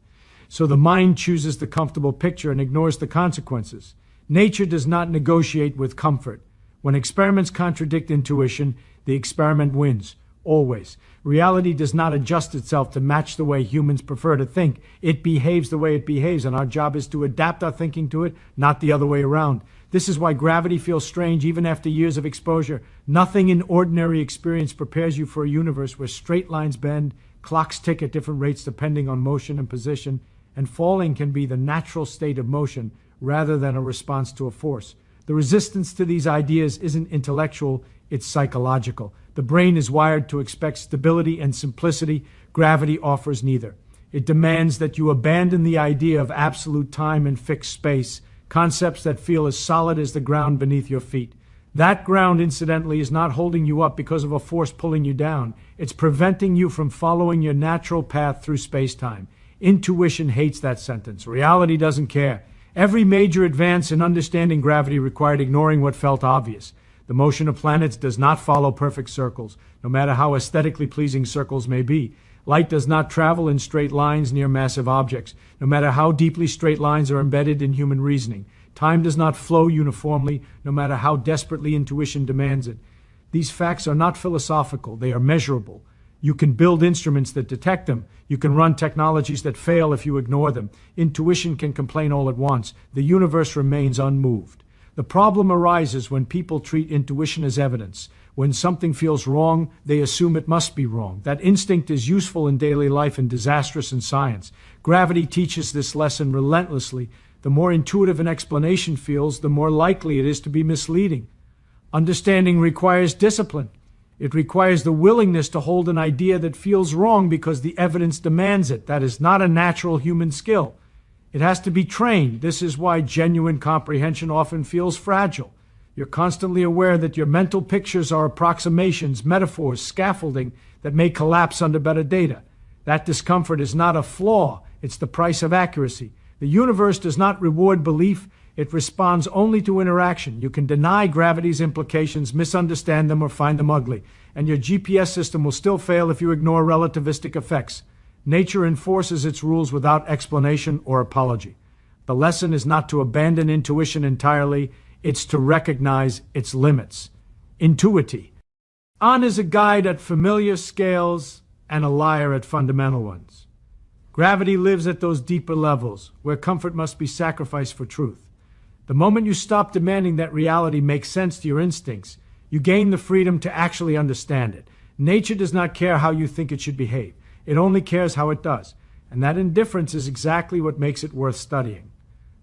So the mind chooses the comfortable picture and ignores the consequences. Nature does not negotiate with comfort. When experiments contradict intuition, the experiment wins. Always. Reality does not adjust itself to match the way humans prefer to think. It behaves the way it behaves, and our job is to adapt our thinking to it, not the other way around. This is why gravity feels strange even after years of exposure. Nothing in ordinary experience prepares you for a universe where straight lines bend, clocks tick at different rates depending on motion and position, and falling can be the natural state of motion rather than a response to a force. The resistance to these ideas isn't intellectual, it's psychological. The brain is wired to expect stability and simplicity. Gravity offers neither. It demands that you abandon the idea of absolute time and fixed space, concepts that feel as solid as the ground beneath your feet. That ground, incidentally, is not holding you up because of a force pulling you down. It's preventing you from following your natural path through space-time. Intuition hates that sentence. Reality doesn't care. Every major advance in understanding gravity required ignoring what felt obvious. The motion of planets does not follow perfect circles, no matter how aesthetically pleasing circles may be. Light does not travel in straight lines near massive objects, no matter how deeply straight lines are embedded in human reasoning. Time does not flow uniformly, no matter how desperately intuition demands it. These facts are not philosophical, they are measurable. You can build instruments that detect them. You can run technologies that fail if you ignore them. Intuition can complain all at once. The universe remains unmoved. The problem arises when people treat intuition as evidence. When something feels wrong, they assume it must be wrong. That instinct is useful in daily life and disastrous in science. Gravity teaches this lesson relentlessly. The more intuitive an explanation feels, the more likely it is to be misleading. Understanding requires discipline. It requires the willingness to hold an idea that feels wrong because the evidence demands it. That is not a natural human skill. It has to be trained. This is why genuine comprehension often feels fragile. You're constantly aware that your mental pictures are approximations, metaphors, scaffolding that may collapse under better data. That discomfort is not a flaw. It's the price of accuracy. The universe does not reward belief. It responds only to interaction. You can deny gravity's implications, misunderstand them, or find them ugly, and your GPS system will still fail if you ignore relativistic effects. Nature enforces its rules without explanation or apology. The lesson is not to abandon intuition entirely, it's to recognize its limits. Intuity. On is a guide at familiar scales and a liar at fundamental ones. Gravity lives at those deeper levels, where comfort must be sacrificed for truth. The moment you stop demanding that reality make sense to your instincts, you gain the freedom to actually understand it. Nature does not care how you think it should behave. It only cares how it does. And that indifference is exactly what makes it worth studying.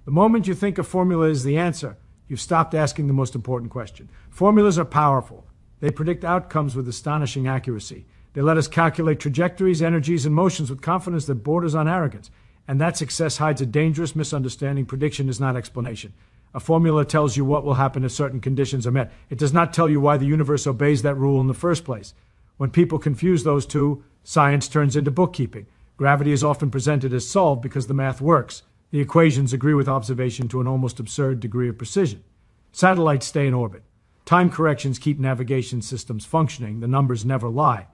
The moment you think a formula is the answer, you've stopped asking the most important question. Formulas are powerful. They predict outcomes with astonishing accuracy. They let us calculate trajectories, energies, and motions with confidence that borders on arrogance. And that success hides a dangerous misunderstanding. Prediction is not explanation. A formula tells you what will happen if certain conditions are met. It does not tell you why the universe obeys that rule in the first place. When people confuse those two, science turns into bookkeeping. Gravity is often presented as solved because the math works. The equations agree with observation to an almost absurd degree of precision. Satellites stay in orbit. Time corrections keep navigation systems functioning. The numbers never lie.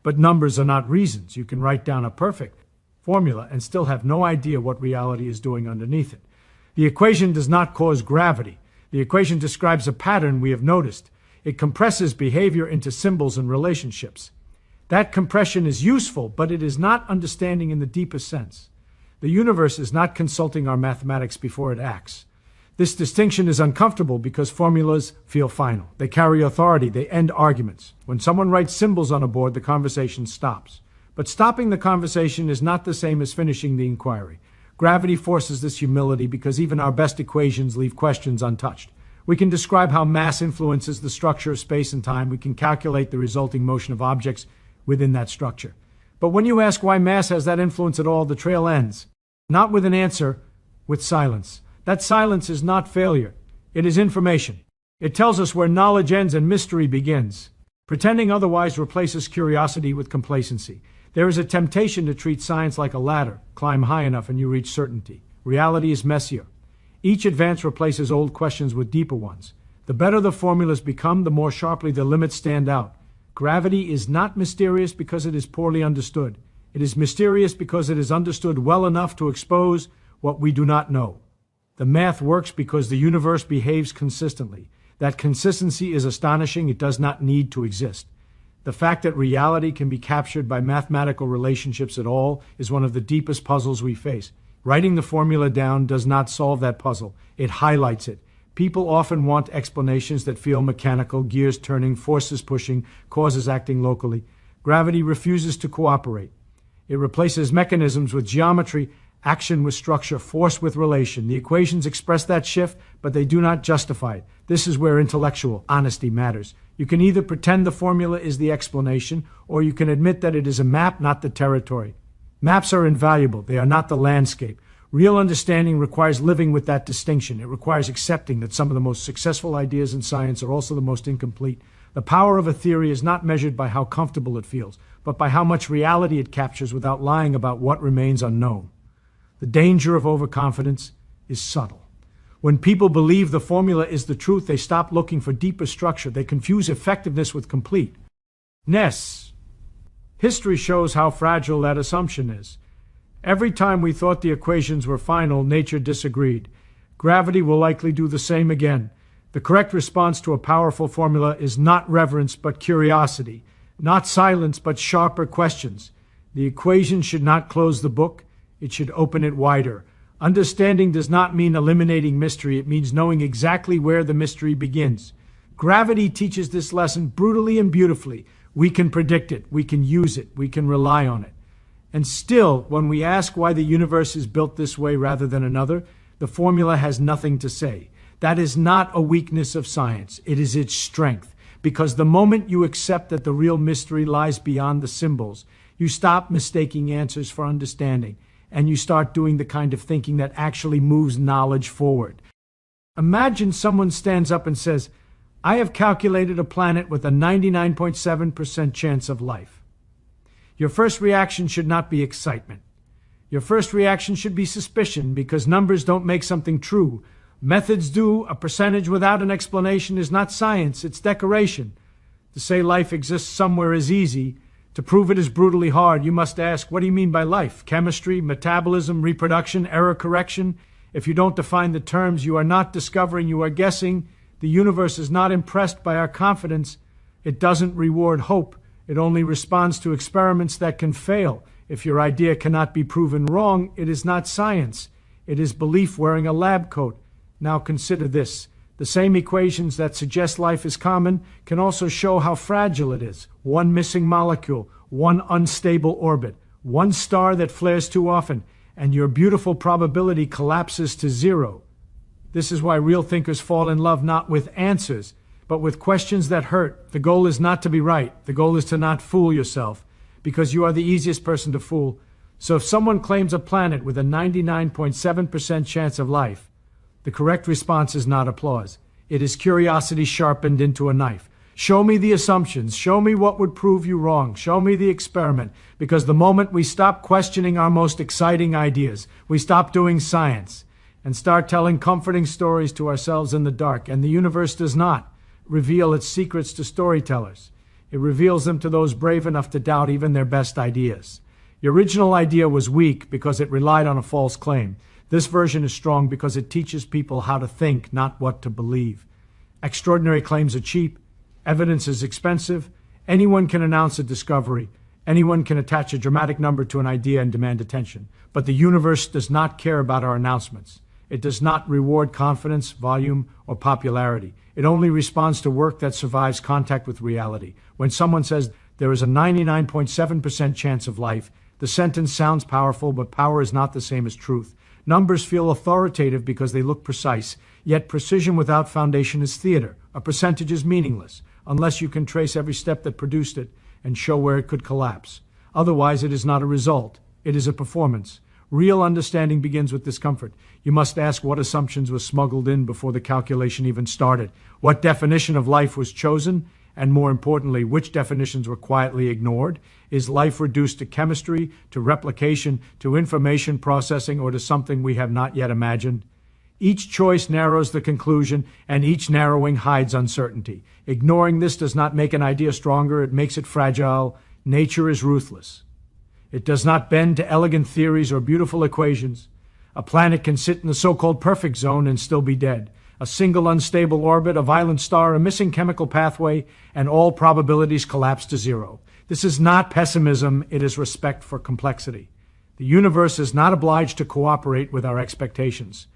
But numbers are not reasons. You can write down a perfect formula and still have no idea what reality is doing underneath it. The equation does not cause gravity. The equation describes a pattern we have noticed. It compresses behavior into symbols and relationships. That compression is useful, but it is not understanding in the deepest sense. The universe is not consulting our mathematics before it acts. This distinction is uncomfortable because formulas feel final. They carry authority. They end arguments. When someone writes symbols on a board, the conversation stops. But stopping the conversation is not the same as finishing the inquiry. Gravity forces this humility because even our best equations leave questions untouched. We can describe how mass influences the structure of space and time. We can calculate the resulting motion of objects within that structure. But when you ask why mass has that influence at all, the trail ends. Not with an answer, with silence. That silence is not failure. It is information. It tells us where knowledge ends and mystery begins. Pretending otherwise replaces curiosity with complacency. There is a temptation to treat science like a ladder. Climb high enough and you reach certainty. Reality is messier. Each advance replaces old questions with deeper ones. The better the formulas become, the more sharply the limits stand out. Gravity is not mysterious because it is poorly understood. It is mysterious because it is understood well enough to expose what we do not know. The math works because the universe behaves consistently. That consistency is astonishing. It does not need to exist. The fact that reality can be captured by mathematical relationships at all is one of the deepest puzzles we face. Writing the formula down does not solve that puzzle. It highlights it. People often want explanations that feel mechanical, gears turning, forces pushing, causes acting locally. Gravity refuses to cooperate. It replaces mechanisms with geometry, action with structure, force with relation. The equations express that shift, but they do not justify it. This is where intellectual honesty matters. You can either pretend the formula is the explanation, or you can admit that it is a map, not the territory. Maps are invaluable. They are not the landscape. Real understanding requires living with that distinction. It requires accepting that some of the most successful ideas in science are also the most incomplete. The power of a theory is not measured by how comfortable it feels, but by how much reality it captures without lying about what remains unknown. The danger of overconfidence is subtle. When people believe the formula is the truth, they stop looking for deeper structure. They confuse effectiveness with completeness. History shows how fragile that assumption is. Every time we thought the equations were final, nature disagreed. Gravity will likely do the same again. The correct response to a powerful formula is not reverence but curiosity, not silence but sharper questions. The equation should not close the book, it should open it wider. Understanding does not mean eliminating mystery, it means knowing exactly where the mystery begins. Gravity teaches this lesson brutally and beautifully. We can predict it, we can use it, we can rely on it. And still, when we ask why the universe is built this way rather than another, the formula has nothing to say. That is not a weakness of science, it is its strength. Because the moment you accept that the real mystery lies beyond the symbols, you stop mistaking answers for understanding, and you start doing the kind of thinking that actually moves knowledge forward. Imagine someone stands up and says, I have calculated a planet with a 99.7% chance of life. Your first reaction should not be excitement. Your first reaction should be suspicion, because numbers don't make something true. Methods do. A percentage without an explanation is not science, it's decoration. To say life exists somewhere is easy. To prove it is brutally hard. You must ask, what do you mean by life? Chemistry, metabolism, reproduction, error correction? If you don't define the terms, you are not discovering, you are guessing. The universe is not impressed by our confidence. It doesn't reward hope. It only responds to experiments that can fail. If your idea cannot be proven wrong, it is not science. It is belief wearing a lab coat. Now consider this. The same equations that suggest life is common can also show how fragile it is. One missing molecule, one unstable orbit, one star that flares too often, and your beautiful probability collapses to zero. This is why real thinkers fall in love not with answers, but with questions that hurt. The goal is not to be right. The goal is to not fool yourself, because you are the easiest person to fool. So if someone claims a planet with a 99.7% chance of life, the correct response is not applause. It is curiosity sharpened into a knife. Show me the assumptions. Show me what would prove you wrong. Show me the experiment. Because the moment we stop questioning our most exciting ideas, we stop doing science and start telling comforting stories to ourselves in the dark. And the universe does not reveal its secrets to storytellers. It reveals them to those brave enough to doubt even their best ideas. The original idea was weak because it relied on a false claim. This version is strong because it teaches people how to think, not what to believe. Extraordinary claims are cheap. Evidence is expensive. Anyone can announce a discovery. Anyone can attach a dramatic number to an idea and demand attention. But the universe does not care about our announcements. It does not reward confidence, volume, or popularity. It only responds to work that survives contact with reality. When someone says there is a 99.7% chance of life, the sentence sounds powerful, but power is not the same as truth. Numbers feel authoritative because they look precise, yet precision without foundation is theater. A percentage is meaningless, unless you can trace every step that produced it and show where it could collapse. Otherwise, it is not a result. It is a performance. Real understanding begins with discomfort. You must ask what assumptions were smuggled in before the calculation even started, what definition of life was chosen, and more importantly, which definitions were quietly ignored. Is life reduced to chemistry, to replication, to information processing, or to something we have not yet imagined? Each choice narrows the conclusion, and each narrowing hides uncertainty. Ignoring this does not make an idea stronger, it makes it fragile. Nature is ruthless. It does not bend to elegant theories or beautiful equations. A planet can sit in the so-called perfect zone and still be dead. A single unstable orbit, a violent star, a missing chemical pathway, and all probabilities collapse to zero. This is not pessimism, it is respect for complexity. The universe is not obliged to cooperate with our expectations.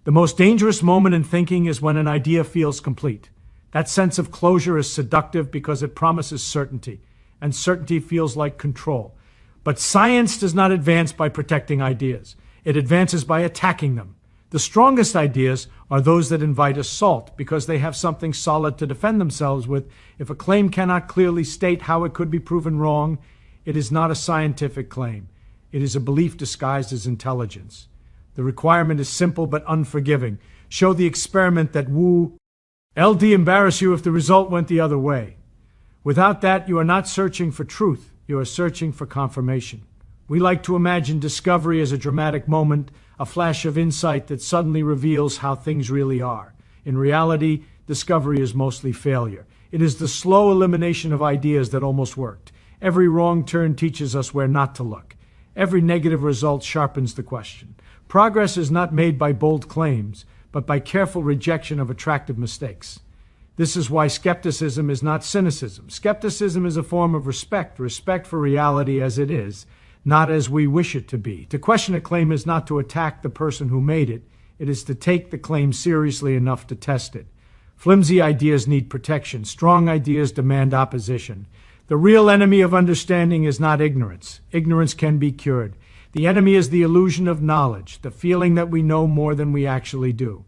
The most dangerous moment in thinking is when an idea feels complete. That sense of closure is seductive because it promises certainty, and certainty feels like control. But science does not advance by protecting ideas. It advances by attacking them. The strongest ideas are those that invite assault because they have something solid to defend themselves with. If a claim cannot clearly state how it could be proven wrong, it is not a scientific claim. It is a belief disguised as intelligence. The requirement is simple but unforgiving. Show the experiment that LD embarrass you if the result went the other way. Without that, you are not searching for truth. You are searching for confirmation. We like to imagine discovery as a dramatic moment, a flash of insight that suddenly reveals how things really are. In reality, discovery is mostly failure. It is the slow elimination of ideas that almost worked. Every wrong turn teaches us where not to look. Every negative result sharpens the question. Progress is not made by bold claims, but by careful rejection of attractive mistakes. This is why skepticism is not cynicism. Skepticism is a form of respect for reality as it is, not as we wish it to be. To question a claim is not to attack the person who made it. It is to take the claim seriously enough to test it. Flimsy ideas need protection. Strong ideas demand opposition. The real enemy of understanding is not ignorance. Ignorance can be cured. The enemy is the illusion of knowledge, the feeling that we know more than we actually do.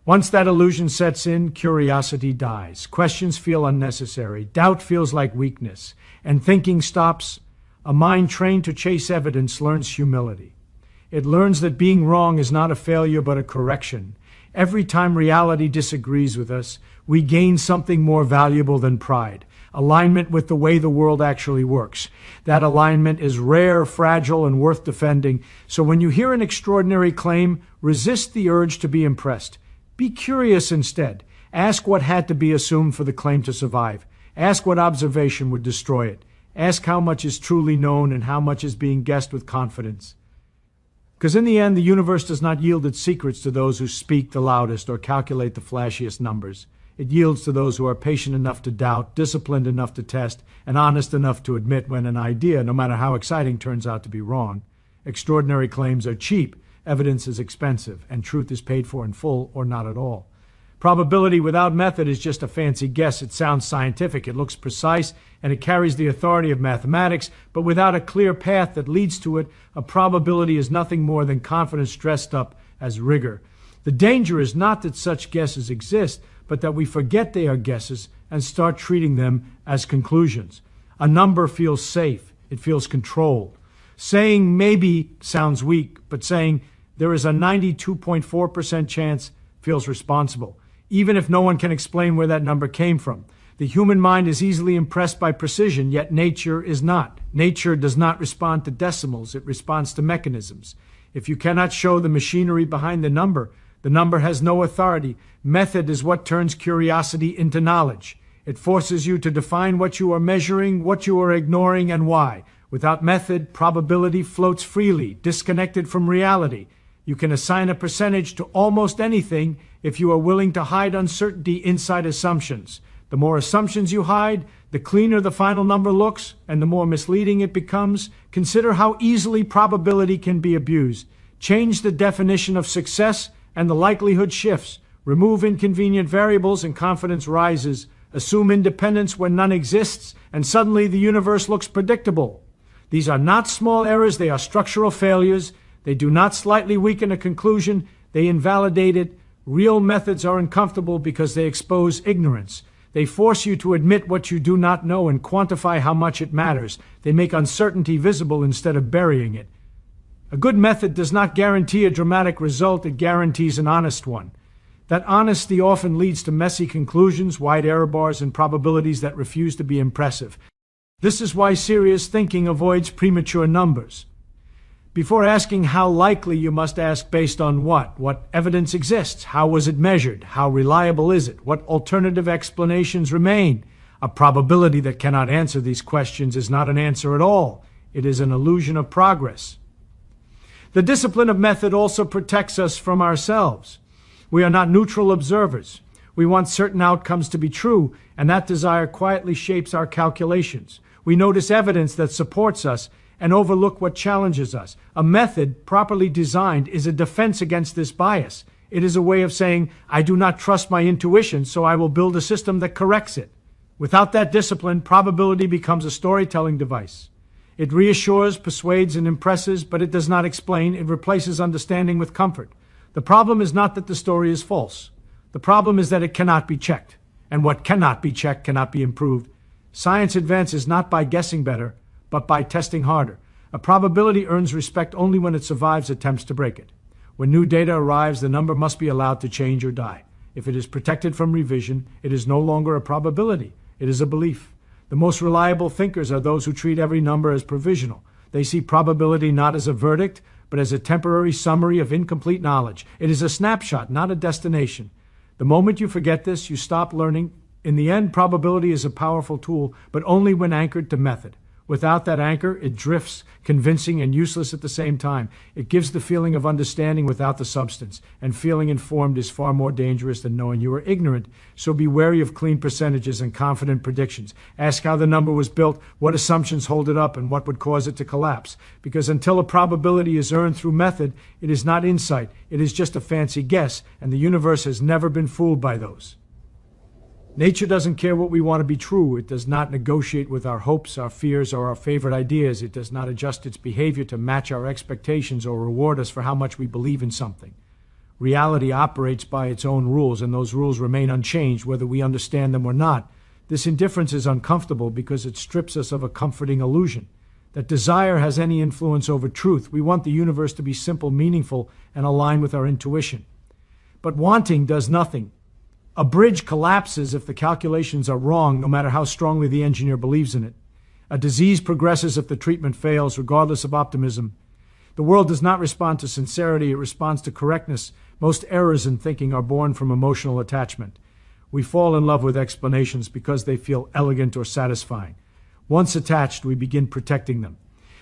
Once that illusion sets in, curiosity dies. Questions feel unnecessary. Doubt feels like weakness. And thinking stops. A mind trained to chase evidence learns humility. It learns that being wrong is not a failure but a correction. Every time reality disagrees with us, we gain something more valuable than pride. Alignment with the way the world actually works. That alignment is rare, fragile, and worth defending. So when you hear an extraordinary claim, resist the urge to be impressed. Be curious instead. Ask what had to be assumed for the claim to survive. Ask what observation would destroy it. Ask how much is truly known and how much is being guessed with confidence. Because in the end, the universe does not yield its secrets to those who speak the loudest or calculate the flashiest numbers. It yields to those who are patient enough to doubt, disciplined enough to test, and honest enough to admit when an idea, no matter how exciting, turns out to be wrong. Extraordinary claims are cheap, evidence is expensive, and truth is paid for in full or not at all. Probability without method is just a fancy guess. It sounds scientific, it looks precise, and it carries the authority of mathematics, but without a clear path that leads to it, a probability is nothing more than confidence dressed up as rigor. The danger is not that such guesses exist, but that we forget they are guesses and start treating them as conclusions. A number feels safe, it feels controlled. Saying maybe sounds weak, but saying there is a 92.4% chance feels responsible, even if no one can explain where that number came from. The human mind is easily impressed by precision, yet nature is not. Nature does not respond to decimals, it responds to mechanisms. If you cannot show the machinery behind the number has no authority. Method is what turns curiosity into knowledge. It forces you to define what you are measuring, what you are ignoring, and why. Without method, probability floats freely, disconnected from reality. You can assign a percentage to almost anything if you are willing to hide uncertainty inside assumptions. The more assumptions you hide, the cleaner the final number looks, and the more misleading it becomes. Consider how easily probability can be abused. Change the definition of success, and the likelihood shifts. Remove inconvenient variables, and confidence rises. Assume independence when none exists, and suddenly the universe looks predictable. These are not small errors, they are structural failures. They do not slightly weaken a conclusion, they invalidate it. Real methods are uncomfortable because they expose ignorance. They force you to admit what you do not know and quantify how much it matters. They make uncertainty visible instead of burying it. A good method does not guarantee a dramatic result, it guarantees an honest one. That honesty often leads to messy conclusions, wide error bars, and probabilities that refuse to be impressive. This is why serious thinking avoids premature numbers. Before asking how likely, you must ask based on what? What evidence exists? How was it measured? How reliable is it? What alternative explanations remain? A probability that cannot answer these questions is not an answer at all. It is an illusion of progress. The discipline of method also protects us from ourselves. We are not neutral observers. We want certain outcomes to be true, and that desire quietly shapes our calculations. We notice evidence that supports us and overlook what challenges us. A method, properly designed, is a defense against this bias. It is a way of saying, I do not trust my intuition, so I will build a system that corrects it. Without that discipline, probability becomes a storytelling device. It reassures, persuades, and impresses, but it does not explain. It replaces understanding with comfort. The problem is not that the story is false. The problem is that it cannot be checked. And what cannot be checked cannot be improved. Science advances not by guessing better, but by testing harder. A probability earns respect only when it survives attempts to break it. When new data arrives, the number must be allowed to change or die. If it is protected from revision, it is no longer a probability. It is a belief. The most reliable thinkers are those who treat every number as provisional. They see probability not as a verdict, but as a temporary summary of incomplete knowledge. It is a snapshot, not a destination. The moment you forget this, you stop learning. In the end, probability is a powerful tool, but only when anchored to method. Without that anchor, it drifts, convincing and useless at the same time. It gives the feeling of understanding without the substance, and feeling informed is far more dangerous than knowing you are ignorant. So be wary of clean percentages and confident predictions. Ask how the number was built, what assumptions hold it up, and what would cause it to collapse. Because until a probability is earned through method, it is not insight, it is just a fancy guess, and the universe has never been fooled by those. Nature doesn't care what we want to be true. It does not negotiate with our hopes, our fears, or our favorite ideas. It does not adjust its behavior to match our expectations or reward us for how much we believe in something. Reality operates by its own rules, and those rules remain unchanged whether we understand them or not. This indifference is uncomfortable because it strips us of a comforting illusion that desire has any influence over truth. We want the universe to be simple, meaningful, and aligned with our intuition. But wanting does nothing. A bridge collapses if the calculations are wrong, no matter how strongly the engineer believes in it. A disease progresses if the treatment fails, regardless of optimism. The world does not respond to sincerity, it responds to correctness. Most errors in thinking are born from emotional attachment. We fall in love with explanations because they feel elegant or satisfying. Once attached, we begin protecting them.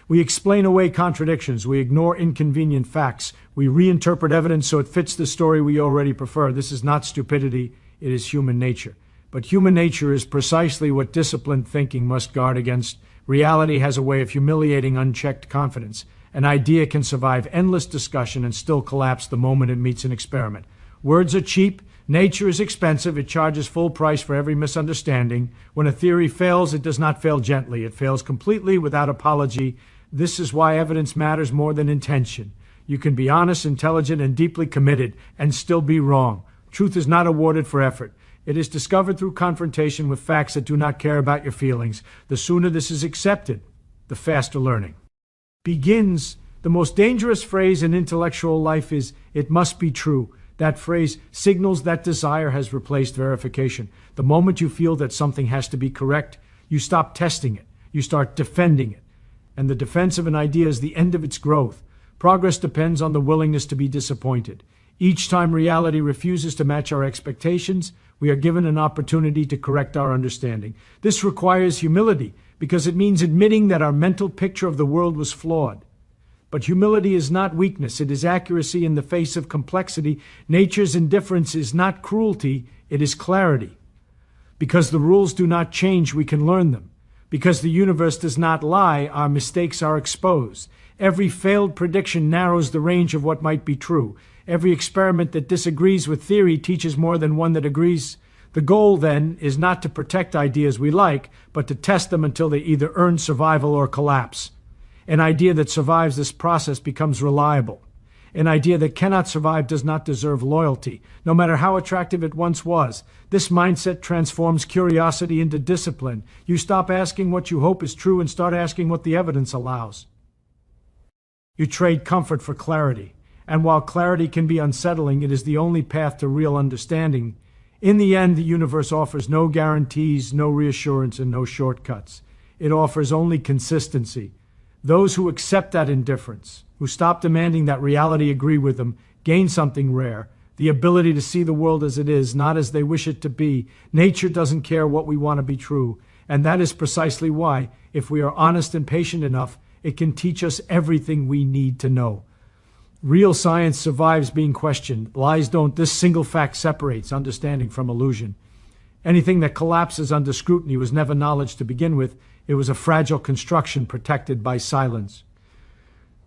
We explain away contradictions, we ignore inconvenient facts, we reinterpret evidence so it fits the story we already prefer. This is not stupidity. It is human nature. But human nature is precisely what disciplined thinking must guard against. Reality has a way of humiliating unchecked confidence. An idea can survive endless discussion and still collapse the moment it meets an experiment. Words are cheap. Nature is expensive. It charges full price for every misunderstanding. When a theory fails, it does not fail gently. It fails completely without apology. This is why evidence matters more than intention. You can be honest, intelligent, and deeply committed and still be wrong. Truth is not awarded for effort. It is discovered through confrontation with facts that do not care about your feelings. The sooner this is accepted, the faster learning begins. The most dangerous phrase in intellectual life is, "It must be true." That phrase signals that desire has replaced verification. The moment you feel that something has to be correct, you stop testing it. You start defending it. And the defense of an idea is the end of its growth. Progress depends on the willingness to be disappointed. Each time reality refuses to match our expectations, we are given an opportunity to correct our understanding. This requires humility, because it means admitting that our mental picture of the world was flawed. But humility is not weakness, it is accuracy in the face of complexity. Nature's indifference is not cruelty, it is clarity. Because the rules do not change, we can learn them. Because the universe does not lie, our mistakes are exposed. Every failed prediction narrows the range of what might be true. Every experiment that disagrees with theory teaches more than one that agrees. The goal, then, is not to protect ideas we like, but to test them until they either earn survival or collapse. An idea that survives this process becomes reliable. An idea that cannot survive does not deserve loyalty, no matter how attractive it once was. This mindset transforms curiosity into discipline. You stop asking what you hope is true and start asking what the evidence allows. You trade comfort for clarity. And while clarity can be unsettling, it is the only path to real understanding. In the end, the universe offers no guarantees, no reassurance, and no shortcuts. It offers only consistency. Those who accept that indifference, who stop demanding that reality agree with them, gain something rare, the ability to see the world as it is, not as they wish it to be. Nature doesn't care what we want to be true, and that is precisely why, if we are honest and patient enough, it can teach us everything we need to know. Real science survives being questioned. Lies don't. This single fact separates understanding from illusion. Anything that collapses under scrutiny was never knowledge to begin with. It was a fragile construction protected by silence.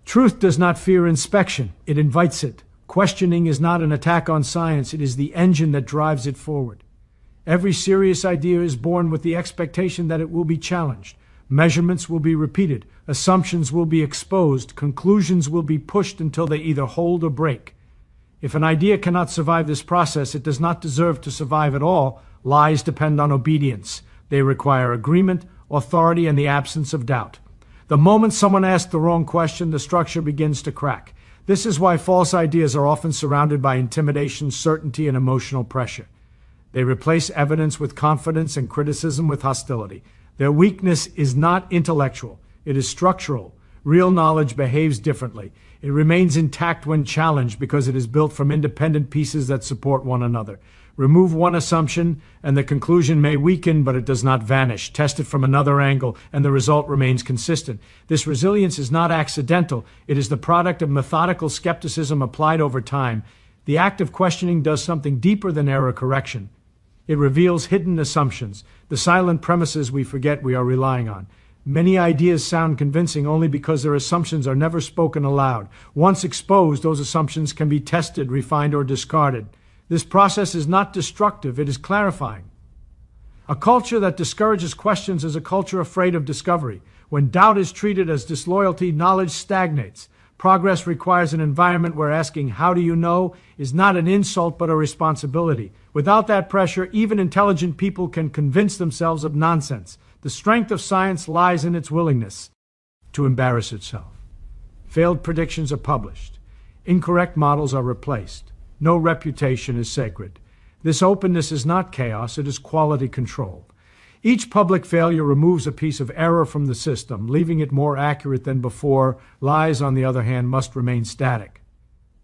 Truth does not fear inspection. It invites it. Questioning is not an attack on science. It is the engine that drives it forward. Every serious idea is born with the expectation that it will be challenged. Measurements will be repeated. Assumptions will be exposed. Conclusions will be pushed until they either hold or break. If an idea cannot survive this process, it does not deserve to survive at all. Lies depend on obedience. They require agreement, authority, and the absence of doubt. The moment someone asks the wrong question, the structure begins to crack. This is why false ideas are often surrounded by intimidation, certainty, and emotional pressure. They replace evidence with confidence and criticism with hostility. Their weakness is not intellectual, it is structural. Real knowledge behaves differently. It remains intact when challenged because it is built from independent pieces that support one another. Remove one assumption, and the conclusion may weaken, but it does not vanish. Test it from another angle, and the result remains consistent. This resilience is not accidental. It is the product of methodical skepticism applied over time. The act of questioning does something deeper than error correction. It reveals hidden assumptions, the silent premises we forget we are relying on. Many ideas sound convincing only because their assumptions are never spoken aloud. Once exposed, those assumptions can be tested, refined, or discarded. This process is not destructive, it is clarifying. A culture that discourages questions is a culture afraid of discovery. When doubt is treated as disloyalty, knowledge stagnates. Progress requires an environment where asking, "How do you know?" is not an insult but a responsibility. Without that pressure, even intelligent people can convince themselves of nonsense. The strength of science lies in its willingness to embarrass itself. Failed predictions are published. Incorrect models are replaced. No reputation is sacred. This openness is not chaos, it is quality control. Each public failure removes a piece of error from the system, leaving it more accurate than before. Lies, on the other hand, must remain static.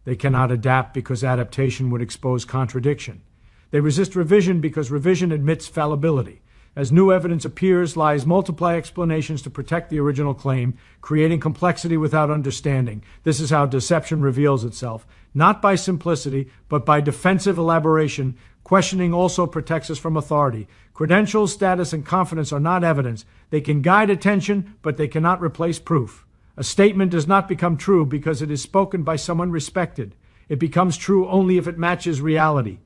They cannot adapt because adaptation would expose contradiction. They resist revision because revision admits fallibility. As new evidence appears, lies multiply explanations to protect the original claim, creating complexity without understanding. This is how deception reveals itself, not by simplicity, but by defensive elaboration. Questioning also protects us from authority. Credentials, status, and confidence are not evidence. They can guide attention, but they cannot replace proof. A statement does not become true because it is spoken by someone respected. It becomes true only if it matches reality.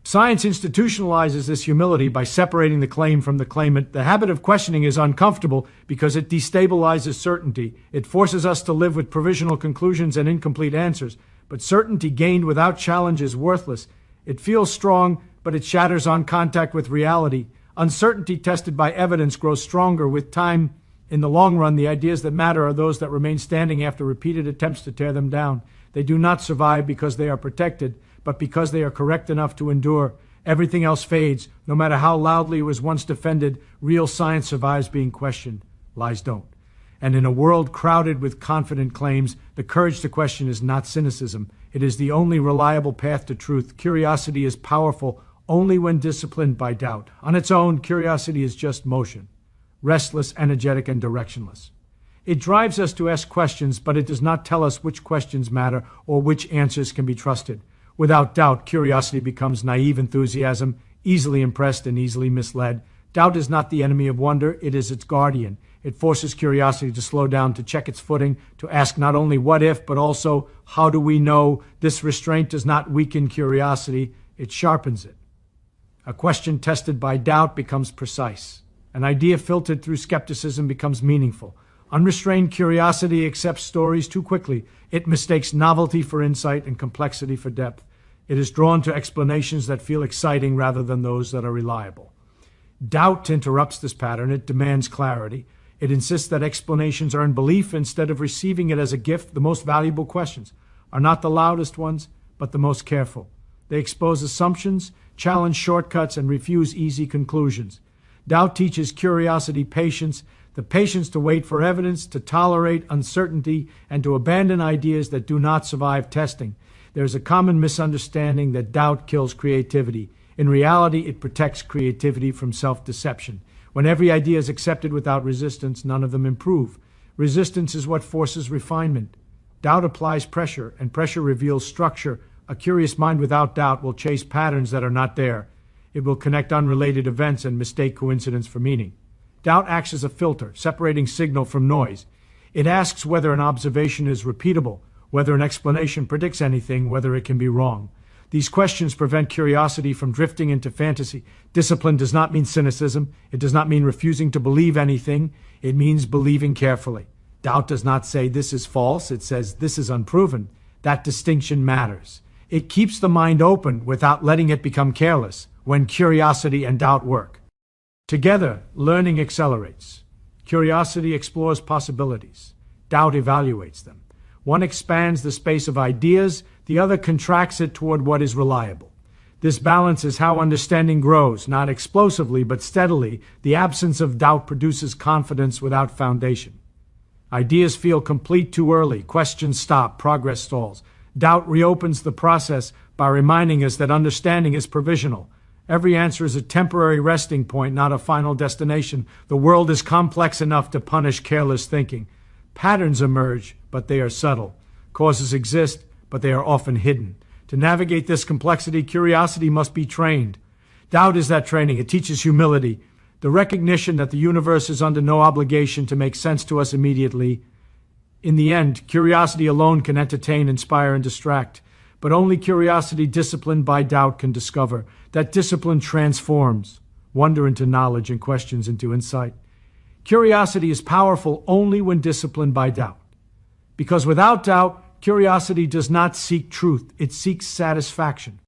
Science institutionalizes this humility by separating the claim from the claimant. The habit of questioning is uncomfortable because it destabilizes certainty. It forces us to live with provisional conclusions and incomplete answers. But certainty gained without challenge is worthless. It feels strong, but it shatters on contact with reality. Uncertainty tested by evidence grows stronger with time. In the long run, the ideas that matter are those that remain standing after repeated attempts to tear them down. They do not survive because they are protected, but because they are correct enough to endure. Everything else fades. No matter how loudly it was once defended, real science survives being questioned. Lies don't. And in a world crowded with confident claims, the courage to question is not cynicism. It is the only reliable path to truth. Curiosity is powerful only when disciplined by doubt. On its own, curiosity is just motion, restless, energetic, and directionless. It drives us to ask questions, but it does not tell us which questions matter or which answers can be trusted. Without doubt, curiosity becomes naive enthusiasm, easily impressed and easily misled. Doubt is not the enemy of wonder, it is its guardian. It forces curiosity to slow down, to check its footing, to ask not only what if, but also how do we know. This restraint does not weaken curiosity, it sharpens it. A question tested by doubt becomes precise. An idea filtered through skepticism becomes meaningful. Unrestrained curiosity accepts stories too quickly. It mistakes novelty for insight and complexity for depth. It is drawn to explanations that feel exciting rather than those that are reliable. Doubt interrupts this pattern. It demands clarity. It insists that explanations earn belief instead of receiving it as a gift. The most valuable questions are not the loudest ones, but the most careful. They expose assumptions, challenge shortcuts, and refuse easy conclusions. Doubt teaches curiosity patience, the patience to wait for evidence, to tolerate uncertainty, and to abandon ideas that do not survive testing. There is a common misunderstanding that doubt kills creativity. In reality, it protects creativity from self-deception. When every idea is accepted without resistance, none of them improve. Resistance is what forces refinement. Doubt applies pressure, and pressure reveals structure. A curious mind without doubt will chase patterns that are not there. It will connect unrelated events and mistake coincidence for meaning. Doubt acts as a filter, separating signal from noise. It asks whether an observation is repeatable, whether an explanation predicts anything, whether it can be wrong. These questions prevent curiosity from drifting into fantasy. Discipline does not mean cynicism. It does not mean refusing to believe anything. It means believing carefully. Doubt does not say this is false. It says this is unproven. That distinction matters. It keeps the mind open without letting it become careless when curiosity and doubt work. Together, learning accelerates. Curiosity explores possibilities. Doubt evaluates them. One expands the space of ideas, the other contracts it toward what is reliable. This balance is how understanding grows, not explosively but steadily. The absence of doubt produces confidence without foundation. Ideas feel complete too early, questions stop, progress stalls. Doubt reopens the process by reminding us that understanding is provisional. Every answer is a temporary resting point, not a final destination. The world is complex enough to punish careless thinking. Patterns emerge, but they are subtle. Causes exist, but they are often hidden. To navigate this complexity, curiosity must be trained. Doubt is that training. It teaches humility, the recognition that the universe is under no obligation to make sense to us immediately. In the end, curiosity alone can entertain, inspire, and distract. But only curiosity disciplined by doubt can discover. That discipline transforms wonder into knowledge and questions into insight. Curiosity is powerful only when disciplined by doubt. Because without doubt, curiosity does not seek truth, it seeks satisfaction.